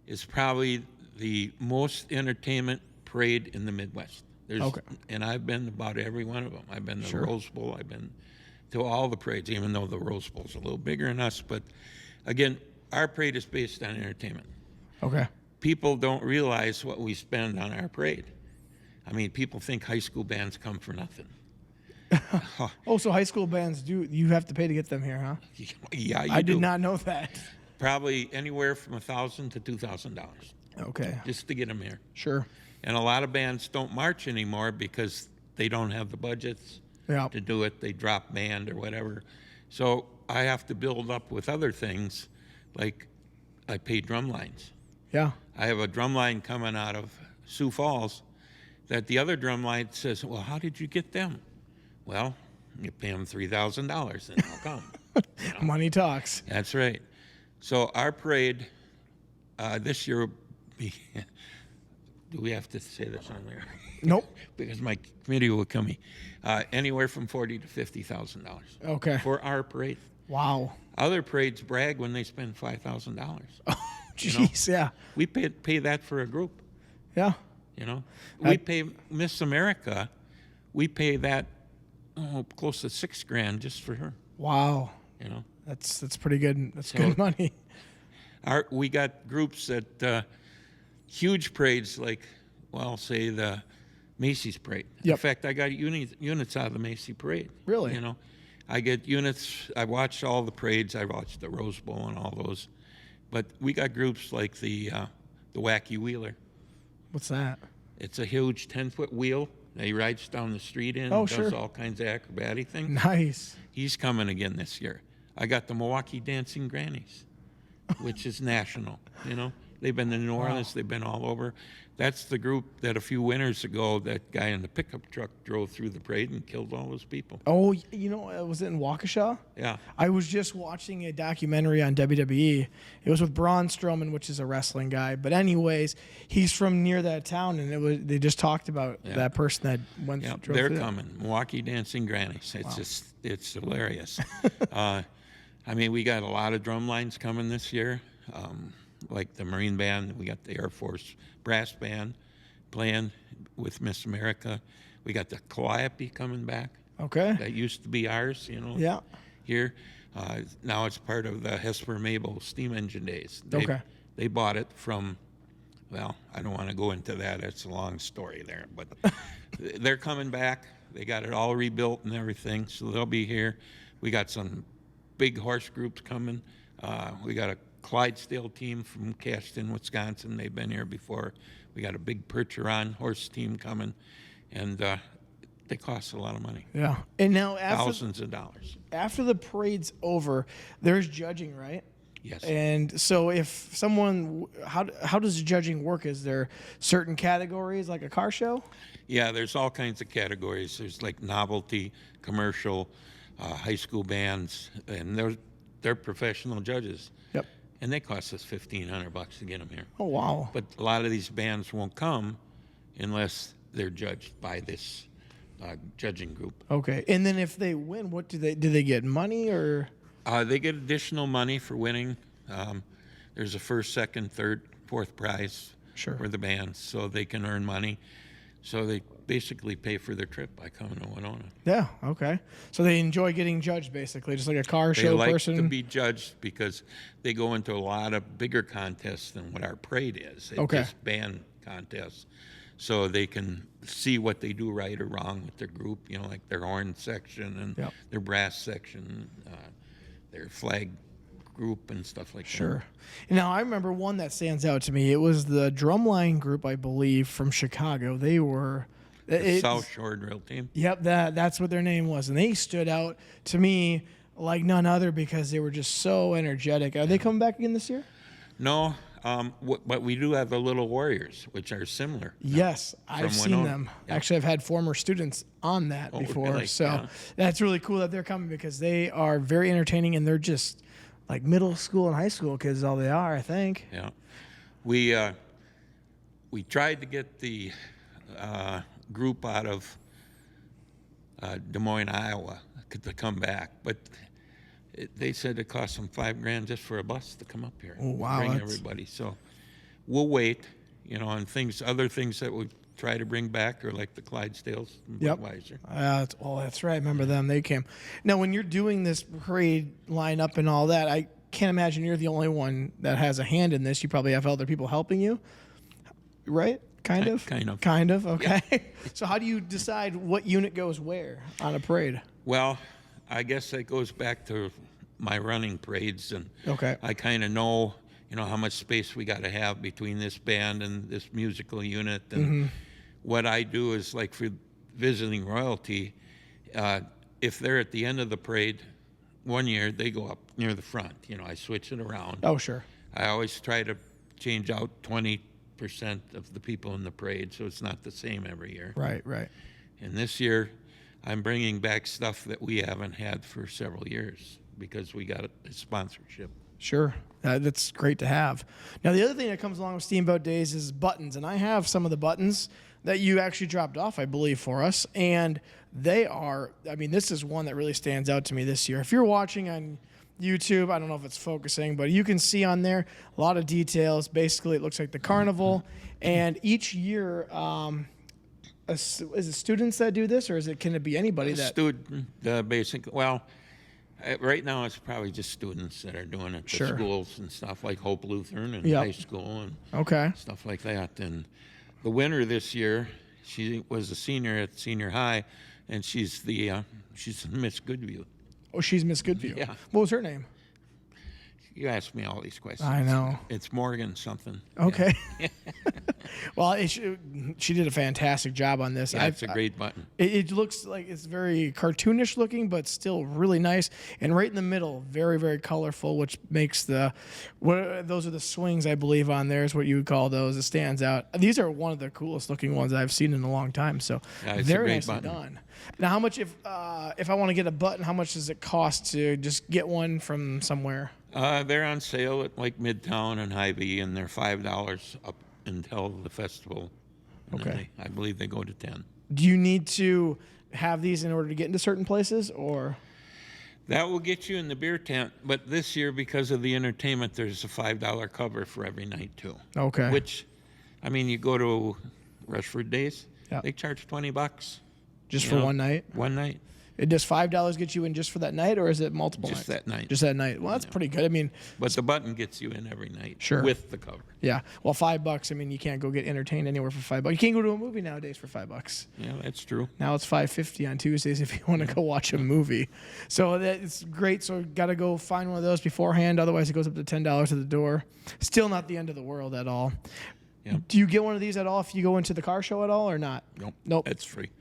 is probably the most entertainment parade in the Midwest. Okay. And I've been to about every one of them. I've been to Sure. the Rose Bowl. I've been to all the parades, even though the Rose Bowl's a little bigger than us. But again, our parade is based on entertainment. Okay. People don't realize what we spend on our parade. I mean, people think high school bands come for nothing. Oh, so high school bands you have to pay to get them here, huh? Yeah, you I do. did not know that. Probably anywhere from $1,000 to $2,000 Okay. just to get them here. Sure. And a lot of bands don't march anymore because they don't have the budgets Yeah. to do it. They drop band or whatever. So I have to build up with other things like I pay drum lines. Yeah. I have a drum line coming out of Sioux Falls that the other drum line says, well, how did you get them? Well, you pay them $3,000 and they'll come. You know? Money talks. That's right. So our parade this year will be, do we have to say this on there? Nope. Because my committee will kill me. Anywhere from $40,000 to $50,000. Okay. For our parade. Wow. Other parades brag when they spend $5,000. Oh, jeez, yeah. We pay that for a group. Yeah. You know, we pay Miss America. We pay that close to $6,000 just for her. Wow. You know, That's pretty good. That's good money. We got groups that huge parades like, well, say the Macy's parade. Yep. In fact, I got units out of the Macy's parade. Really? You know, I get units. I watched all the parades. I watched the Rose Bowl and all those. But we got groups like the Wacky Wheeler. What's that? It's a huge 10-foot wheel that he rides down the street in. Oh, and sure. does all kinds of acrobatic things. Nice. He's coming again this year. I got the Milwaukee Dancing Grannies, which is national. You know, they've been in New Orleans. They've been all over. That's the group that a few winters ago, that guy in the pickup truck drove through the parade and killed all those people. Oh, you know, was it in Waukesha? Yeah. I was just watching a documentary on WWE. It was with Braun Strowman, which is a wrestling guy. But anyways, he's from near that town, and they just talked about that person that went. Yeah, drove they're through coming. Milwaukee Dancing Grannies. It's hilarious. I mean, we got a lot of drum lines coming this year. Like the Marine Band, we got the Air Force Brass Band playing with Miss America. We got the Calliope coming back. Okay. That used to be ours, you know. Yeah. Here, now it's part of the Hesper Mabel Steam Engine Days. Okay. They bought it from. Well, I don't want to go into that. It's a long story there, but they're coming back. They got it all rebuilt and everything, so they'll be here. We got some big horse groups coming. We got a Clydesdale team from Cashton, Wisconsin. They've been here before. We got a big Percheron horse team coming, and they cost a lot of money. Yeah. And now Thousands of dollars. after the parade's over, there's judging, right? Yes. And so if someone, how does judging work? Is there certain categories like a car show? Yeah, there's all kinds of categories. There's like novelty, commercial, high school bands, and they're professional judges. Yep. And they cost us $1,500 to get them here. Oh, wow. But a lot of these bands won't come unless they're judged by this judging group. Okay. And then if they win, what do they get money or? They get additional money for winning. There's a first, second, third, fourth prize for the bands, so they can earn money. So they basically pay for their trip by coming to Winona. Yeah. Okay. So they enjoy getting judged, basically, just like a car They show like person. to be judged because they go into a lot of bigger contests than what our parade is. It's Okay. just band contests. So they can see what they do right or wrong with their group, you know, like their horn section and their brass section, their flag group and stuff like that. Sure. Now, I remember one that stands out to me. It was the drumline group, I believe, from Chicago. They were... The South Shore Drill Team. Yep, that's what their name was. And they stood out to me like none other because they were just so energetic. Are they coming back again this year? No, but we do have the Little Warriors, which are similar. Yes, I've seen Winona. them. Yeah. Actually, I've had former students on that before. Really? So Yeah. that's really cool that they're coming because they are very entertaining and they're just like middle school and high school kids, all they are, I think. Yeah. We tried to get the group out of Des Moines, Iowa, to come back, but they said it cost them $5,000 just for a bus to come up here. Oh, wow, Bring that's- everybody. So we'll wait, you know, on other things that we try to bring back are like the Clydesdales and Yep. Budweiser. That's right. I remember them. They came. Now, when you're doing this parade lineup and all that, I can't imagine you're the only one that has a hand in this. You probably have other people helping you, right? Kind of? Kind of. Okay. So how do you decide what unit goes where on a parade? Well, I guess that goes back to my running parades, and Okay. I kind of know, you know, how much space we got to have between this band and this musical unit. And what I do is, like for visiting royalty, if they're at the end of the parade, one year they go up near the front. You know, I switch it around. Oh, sure. I always try to change out 20% of the people in the parade, so it's not the same every year. Right, right. And this year, I'm bringing back stuff that we haven't had for several years because we got a sponsorship. Sure. That's great to have. Now, the other thing that comes along with Steamboat Days is buttons. And I have some of the buttons that you actually dropped off, I believe, for us. And they are, I mean, this is one that really stands out to me this year. If you're watching on YouTube, I don't know if it's focusing, but you can see on there a lot of details. Basically, it looks like the carnival. And each year, is it students that do this, or can it be anybody that? Student, basically, well, right now it's probably just students that are doing it. Sure. The schools and stuff like Hope Lutheran and Yep. high school and Okay. stuff like that. And the winner this year, she was a senior at senior high, and she's Miss Goodview. Oh, she's Miss Goodview. Yeah. What was her name? You ask me all these questions. I know. It's Morgan something. Okay. Well, she did a fantastic job on this. Yeah, it's a great button. It looks like it's very cartoonish looking, but still really nice. And right in the middle, very, very colorful, which makes those are the swings, I believe, on there is what you would call those. It stands out. These are one of the coolest looking ones I've seen in a long time. So Yeah, it's a very great nicely button. done. Now, how much if I want to get a button, how much does it cost to just get one from somewhere? They're on sale at like Midtown and Hy-Vee, and they're $5 up until the festival. And then Okay. I believe they go to 10. Do you need to have these in order to get into certain places, or? That will get you in the beer tent, but this year, because of the entertainment, there's a $5 cover for every night too. Okay. Which, I mean, you go to Rushford Days, Yeah. they charge $20. Just you for know, one night? One night. It does $5 get you in just for that night, or is it multiple Just nights? that night. Just that night. Well, that's pretty good. I mean, But the button gets you in every night. Sure. With the cover. yeah. Well, $5. I mean, you can't go get entertained anywhere for $5. You can't go to a movie nowadays for $5. Yeah, that's true. Now it's $5.50 on Tuesdays if you want to go watch a movie. So it's great. So got to go find one of those beforehand. Otherwise, it goes up to $10 at the door. Still not the end of the world at all. Yeah. Do you get one of these at all if you go into the car show at all, or not? Nope. Nope. That's free.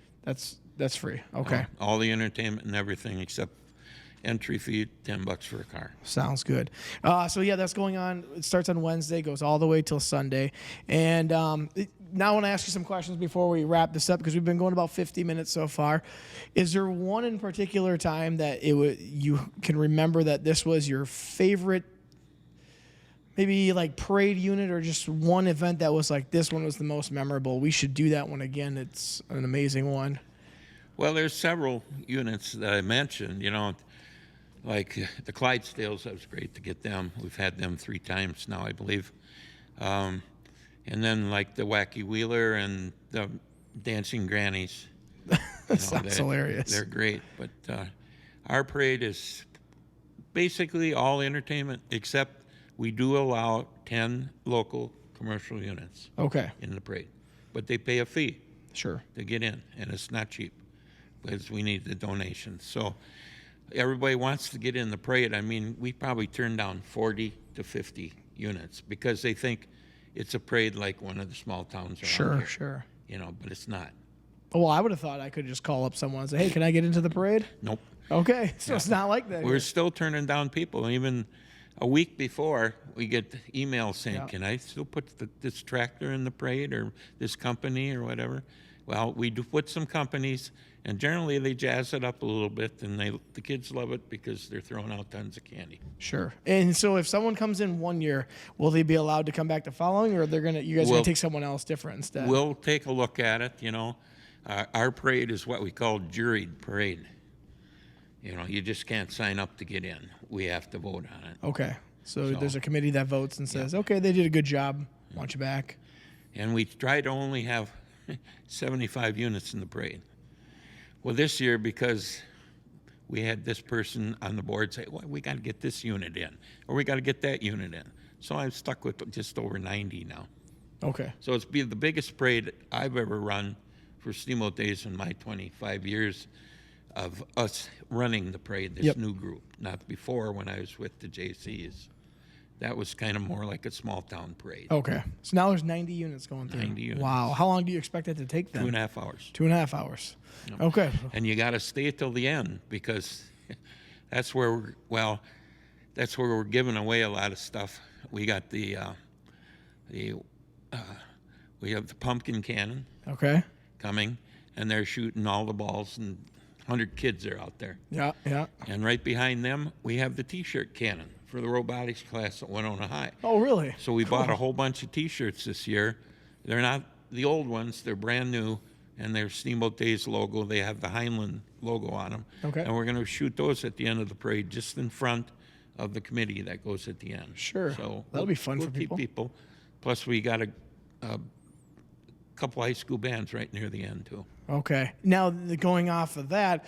That's free. Okay. All the entertainment and everything except entry fee, $10 for a car. Sounds good. So yeah, that's going on. It starts on Wednesday, goes all the way till Sunday. And now I want to ask you some questions before we wrap this up, because we've been going about 50 minutes so far. Is there one in particular time that you can remember that this was your favorite, maybe like parade unit, or just one event that was like, this one was the most memorable? We should do that one again. It's an amazing one. Well, there's several units that I mentioned, like the Clydesdales. That was great to get them. We've had them 3 times now, I believe. And then like the Wacky Wheeler and the Dancing Grannies. Sounds hilarious. They're great. But our parade is basically all entertainment, except we do allow 10 local commercial units Okay. in the parade. But they pay a fee Sure. to get in, and it's not cheap because we need the donations. So everybody wants to get in the parade. I mean, we probably turn down 40 to 50 units because they think it's a parade like one of the small towns around here. Sure. But it's not. Well, I would have thought I could just call up someone and say, hey, can I get into the parade? Nope. Okay, so it's not like that. We're still turning down people. Even a week before, we get emails saying, Yeah. can I still put this tractor in the parade or this company or whatever? Well, we do put some companies, and generally they jazz it up a little bit, and the kids love it because they're throwing out tons of candy. Sure. And so if someone comes in one year, will they be allowed to come back the following, or you guys are going to take someone else different instead? We'll take a look at it, Our parade is what we call juried parade. You just can't sign up to get in. We have to vote on it. Okay. So there's a committee that votes and says, okay, they did a good job. Want you back. And we try to only have 75 units in the parade. Well, this year, because we had this person on the board say, well, we got to get this unit in, or we got to get that unit in. So I'm stuck with just over 90 now. Okay. So it's been the biggest parade I've ever run for Steamboat Days in my 25 years of us running the parade, this Yep. new group. Not before, when I was with the JCs. That was kind of more like a small town parade. Okay. So now there's 90 units going through. 90 units. Wow. How long do you expect it to take then? 2.5 hours. 2.5 hours. Okay. And you got to stay till the end, because that's where we're giving away a lot of stuff we got the we have the pumpkin cannon Okay. coming, and they're shooting all the balls, and 100 kids are out there. Yeah, yeah. And right behind them, we have the T-shirt cannon for the robotics class at Winona High. Oh, really? So we bought a whole bunch of T-shirts this year. They're not the old ones; they're brand new, and they're Steamboat Days logo. They have the Heinlein logo on them. Okay. And we're going to shoot those at the end of the parade, just in front of the committee that goes at the end. Sure. So That'll be fun we'll for keep people. Plus, we got a couple high school bands right near the end too. Okay. Now, going off of that,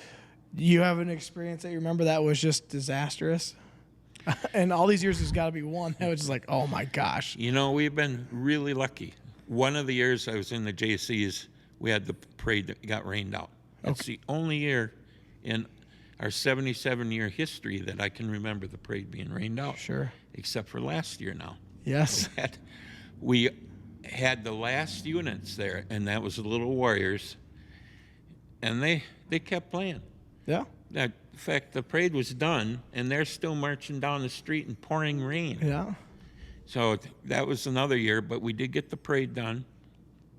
you have an experience that you remember that was just disastrous? And all these years, there's got to be one that was just like, oh my gosh. You know, we've been really lucky. One of the years I was in the JCs, we had the parade that got rained out. That's the only year in our 77-year history that I can remember the parade being rained out. Sure. Except for last year now. Yes. We had the last units there, and that was the Little Warriors, and they kept playing. Yeah. In fact, the parade was done, and they're still marching down the street in pouring rain. Yeah. So that was another year, but we did get the parade done,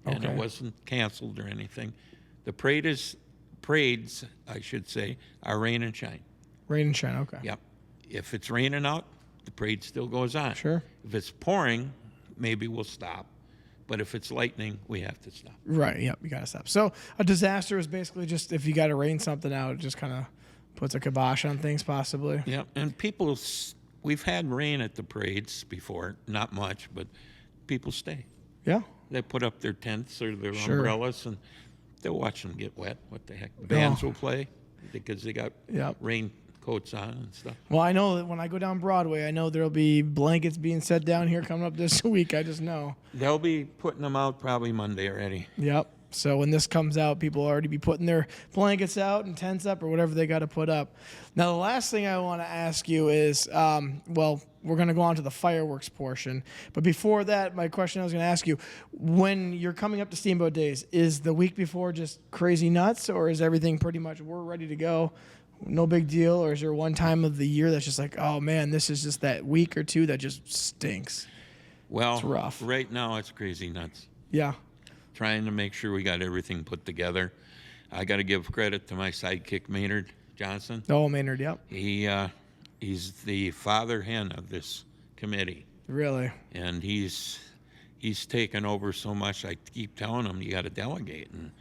and Okay. it wasn't canceled or anything. The parades, I should say, are rain and shine. Rain and shine. Okay. Yep. If it's raining out, the parade still goes on. Sure. If it's pouring, maybe we'll stop. But if it's lightning, we have to stop. Right. Yep. You got to stop. So a disaster is basically just if you got to rain something out, it just kind of puts a kibosh on things possibly. Yeah, and we've had rain at the parades before, not much, but people stay. Yeah. They put up their tents or their Sure. umbrellas, and they'll watch them get wet. What the heck? Bands will play because they got Yep. raincoats on and stuff. Well, I know that when I go down Broadway, I know there'll be blankets being set down here coming up this week. I just know. They'll be putting them out probably Monday already. Yep. So when this comes out, people will already be putting their blankets out and tents up or whatever they got to put up. Now, the last thing I want to ask you is, well, we're going to go on to the fireworks portion. But before that, my question I was going to ask you, when you're coming up to Steamboat Days, is the week before just crazy nuts, or is everything pretty much we're ready to go? No big deal? Or is there one time of the year that's just like, oh, man, this is just that week or two that just stinks? Well, It's rough. right now it's crazy nuts. Yeah. Trying to make sure we got everything put together. I got to give credit to my sidekick, Maynard Johnson. Oh, Maynard, yep. He's the father hen of this committee, Really? and he's taken over so much. I keep telling him you got to delegate, and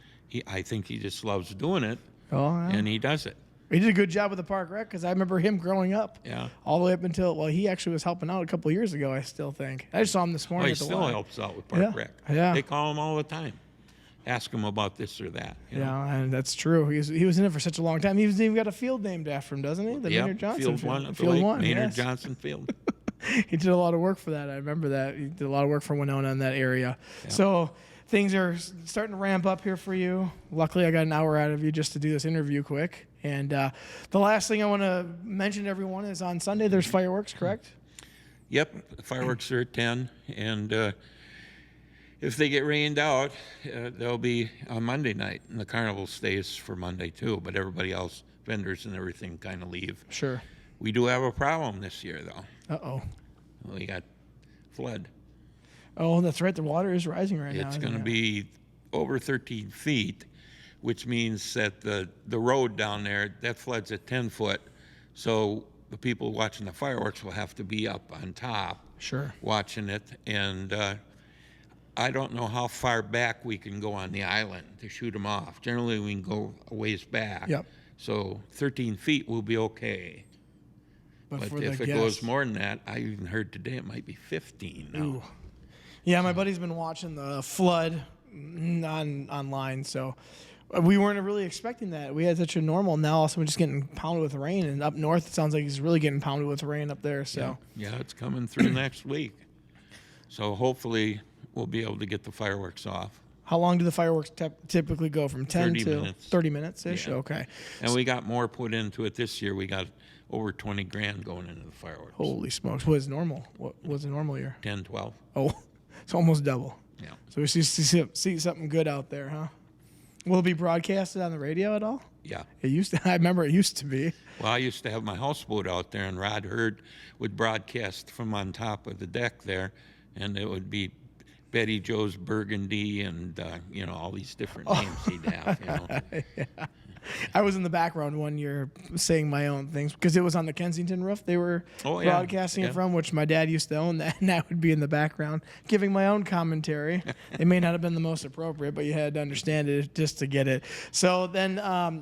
I think he just loves doing it, Oh, yeah. and he does it. He did a good job with the park rec because I remember him growing up. Yeah. All the way up until, well, he actually was helping out a couple of years ago, I still think. I just saw him this Well, morning he at the still Y. helps out with Park Yeah, Rec. yeah. They call him all the time, ask him about this or that. You know? Yeah, and that's true. He was in it for such a long time. He's even got a field named after him, doesn't he? The Yep, Maynard Johnson Field 1 at the Field lake, 1, Maynard yes. Johnson Field. He did a lot of work for that. I remember that. He did a lot of work for Winona in that area. So things are starting to ramp up here for you. Luckily, I got an hour out of you just to do this interview quick. And the last thing I want to mention to everyone is on Sunday there's fireworks, correct? Yep, the fireworks are at 10, and if they get rained out, they'll be on Monday night, and the carnival stays for Monday too, but everybody else, vendors and everything, kind of leave. Sure. We do have a problem this year, though. Uh-oh. We got flood. Oh, that's right. The water is rising right now. It's isn't going to it? be over 13 feet, which means that the road down there, that floods at 10 foot, so the people watching the fireworks will have to be up on top Sure. watching it, and I don't know how far back we can go on the island to shoot them off. Generally, we can go a ways back. Yep. So 13 feet will be okay. But for if the it goes guests- more than that, I even heard today it might be 15 now. Ooh. Yeah, my buddy's been watching the flood online, so we weren't really expecting that. We had such a normal. Now all of a sudden we're just getting pounded with rain, and up north it sounds like he's really getting pounded with rain up there. So Yeah, it's coming through next week. So hopefully we'll be able to get the fireworks off. how long do the fireworks typically go? From 10 30 to minutes. 30 minutes ish. Yeah. Okay. And we got more put into it this year. We got over 20 grand going into the fireworks. Holy smokes! What is normal? What was a normal year? 10, 12. Oh, it's almost double. Yeah. So we see something good out there, huh? Will it be broadcasted on the radio at all? Yeah. It used to. I remember it used to be. Well, I used to have my houseboat out there, and Rod Hurd would broadcast from on top of the deck there, and it would be Betty Joe's Burgundy and, all these different names he'd have, Yeah. I was in the background one year saying my own things because it was on the Kensington roof they were broadcasting it from, which my dad used to own that, and I would be in the background giving my own commentary. It may not have been the most appropriate, but you had to understand it just to get it. So then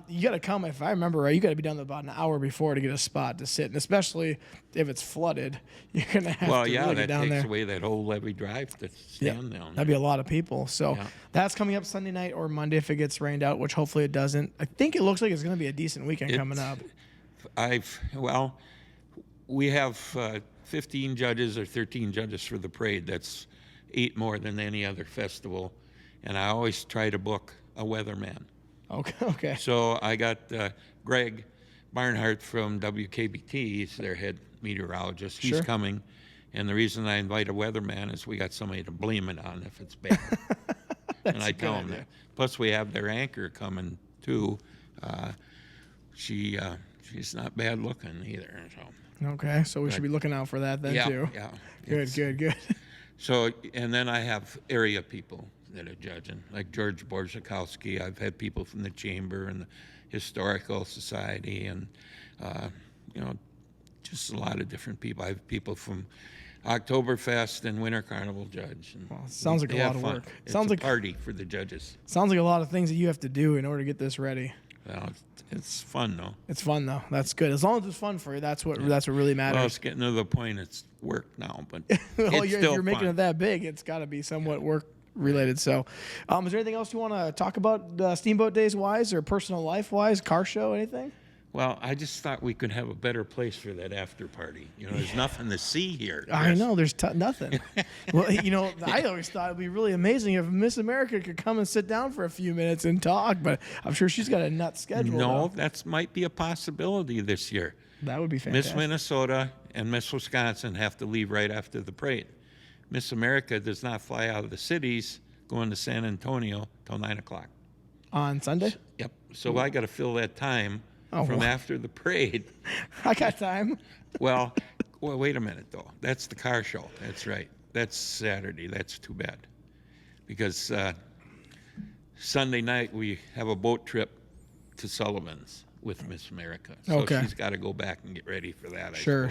you got to come, if I remember right, you got to be done about an hour before to get a spot to sit, and especially if it's flooded, you're going to have to really get down there. That takes away that whole Levee Drive to stand down there. That'd be a lot of people. So that's coming up Sunday night or Monday if it gets rained out, which hopefully it doesn't. I think it looks like it's going to be a decent weekend coming up. We have 15 judges or 13 judges for the parade. That's 8 more than any other festival. And I always try to book a weatherman. Okay. So I got Greg Barnhart from WKBT. He's their head meteorologist. He's coming. And the reason I invite a weatherman is we got somebody to blame it on if it's bad. And I tell them that. Plus, we have their anchor coming, too. She's not bad looking either. So. Okay, so we should be looking out for that then, too. Yeah. Good. So, and then I have area people that are judging, like George Borzakowski. I've had people from the Chamber and the Historical Society and, just a lot of different people. I have people from Oktoberfest and Winter Carnival judge. And sounds like a lot of work. Sounds like a party for the judges. Sounds like a lot of things that you have to do in order to get this ready. Well, it's fun though. It's fun though. That's good. As long as it's fun for you, that's what really matters. Well, it's getting to the point it's work now, but well, it's still you're making fun. it that big. It's got to be somewhat work related. So, is there anything else you want to talk about Steamboat Days wise or personal life wise, car show, anything? Well, I just thought we could have a better place for that after party. There's nothing to see here. I know, there's nothing. Well, I always thought it'd be really amazing if Miss America could come and sit down for a few minutes and talk, but I'm sure she's got a nut schedule. No, that might be a possibility this year. That would be fantastic. Miss Minnesota and Miss Wisconsin have to leave right after the parade. Miss America does not fly out of the cities going to San Antonio till 9 o'clock. On Sunday? Yep. So I got to fill that time from after the parade. I got time. Well, wait a minute, though. That's the car show. That's right. That's Saturday. That's too bad. Because Sunday night we have a boat trip to Sullivan's with Miss America. So she's got to go back and get ready for that. Sure.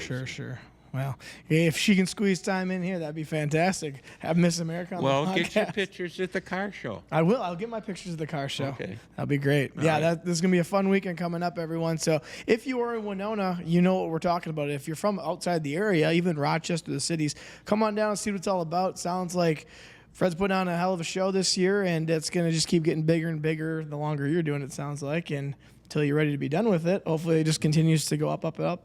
Well, if she can squeeze time in here, that'd be fantastic. Have Miss America on the podcast. Get your pictures at the car show. I will. I'll get my pictures of the car show. Okay. That'll be great. This is going to be a fun weekend coming up, everyone. So if you are in Winona, you know what we're talking about. If you're from outside the area, even Rochester, the cities, come on down and see what it's all about. Sounds like Fred's putting on a hell of a show this year, and it's going to just keep getting bigger and bigger the longer you're doing it, sounds like, and until you're ready to be done with it. Hopefully it just continues to go up, up, and up.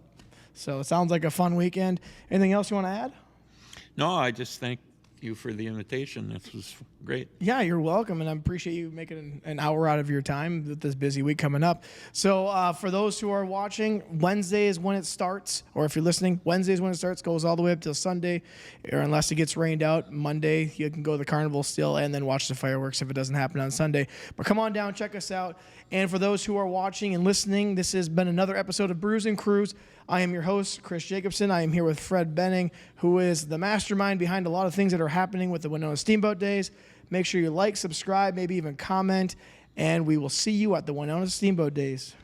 So it sounds like a fun weekend. Anything else you want to add? No, I just thank you for the invitation. This was great. Yeah, you're welcome, and I appreciate you making an hour out of your time with this busy week coming up. So for those who are watching, Wednesday is when it starts, or if you're listening, Wednesday is when it starts, goes all the way up till Sunday, or unless it gets rained out. Monday, you can go to the carnival still and then watch the fireworks if it doesn't happen on Sunday. But come on down, check us out. And for those who are watching and listening, this has been another episode of Brews and Crews. I am your host, Chris Jacobson. I am here with Fred Benning, who is the mastermind behind a lot of things that are happening with the Winona Steamboat Days. Make sure you like, subscribe, maybe even comment, and we will see you at the Winona Steamboat Days.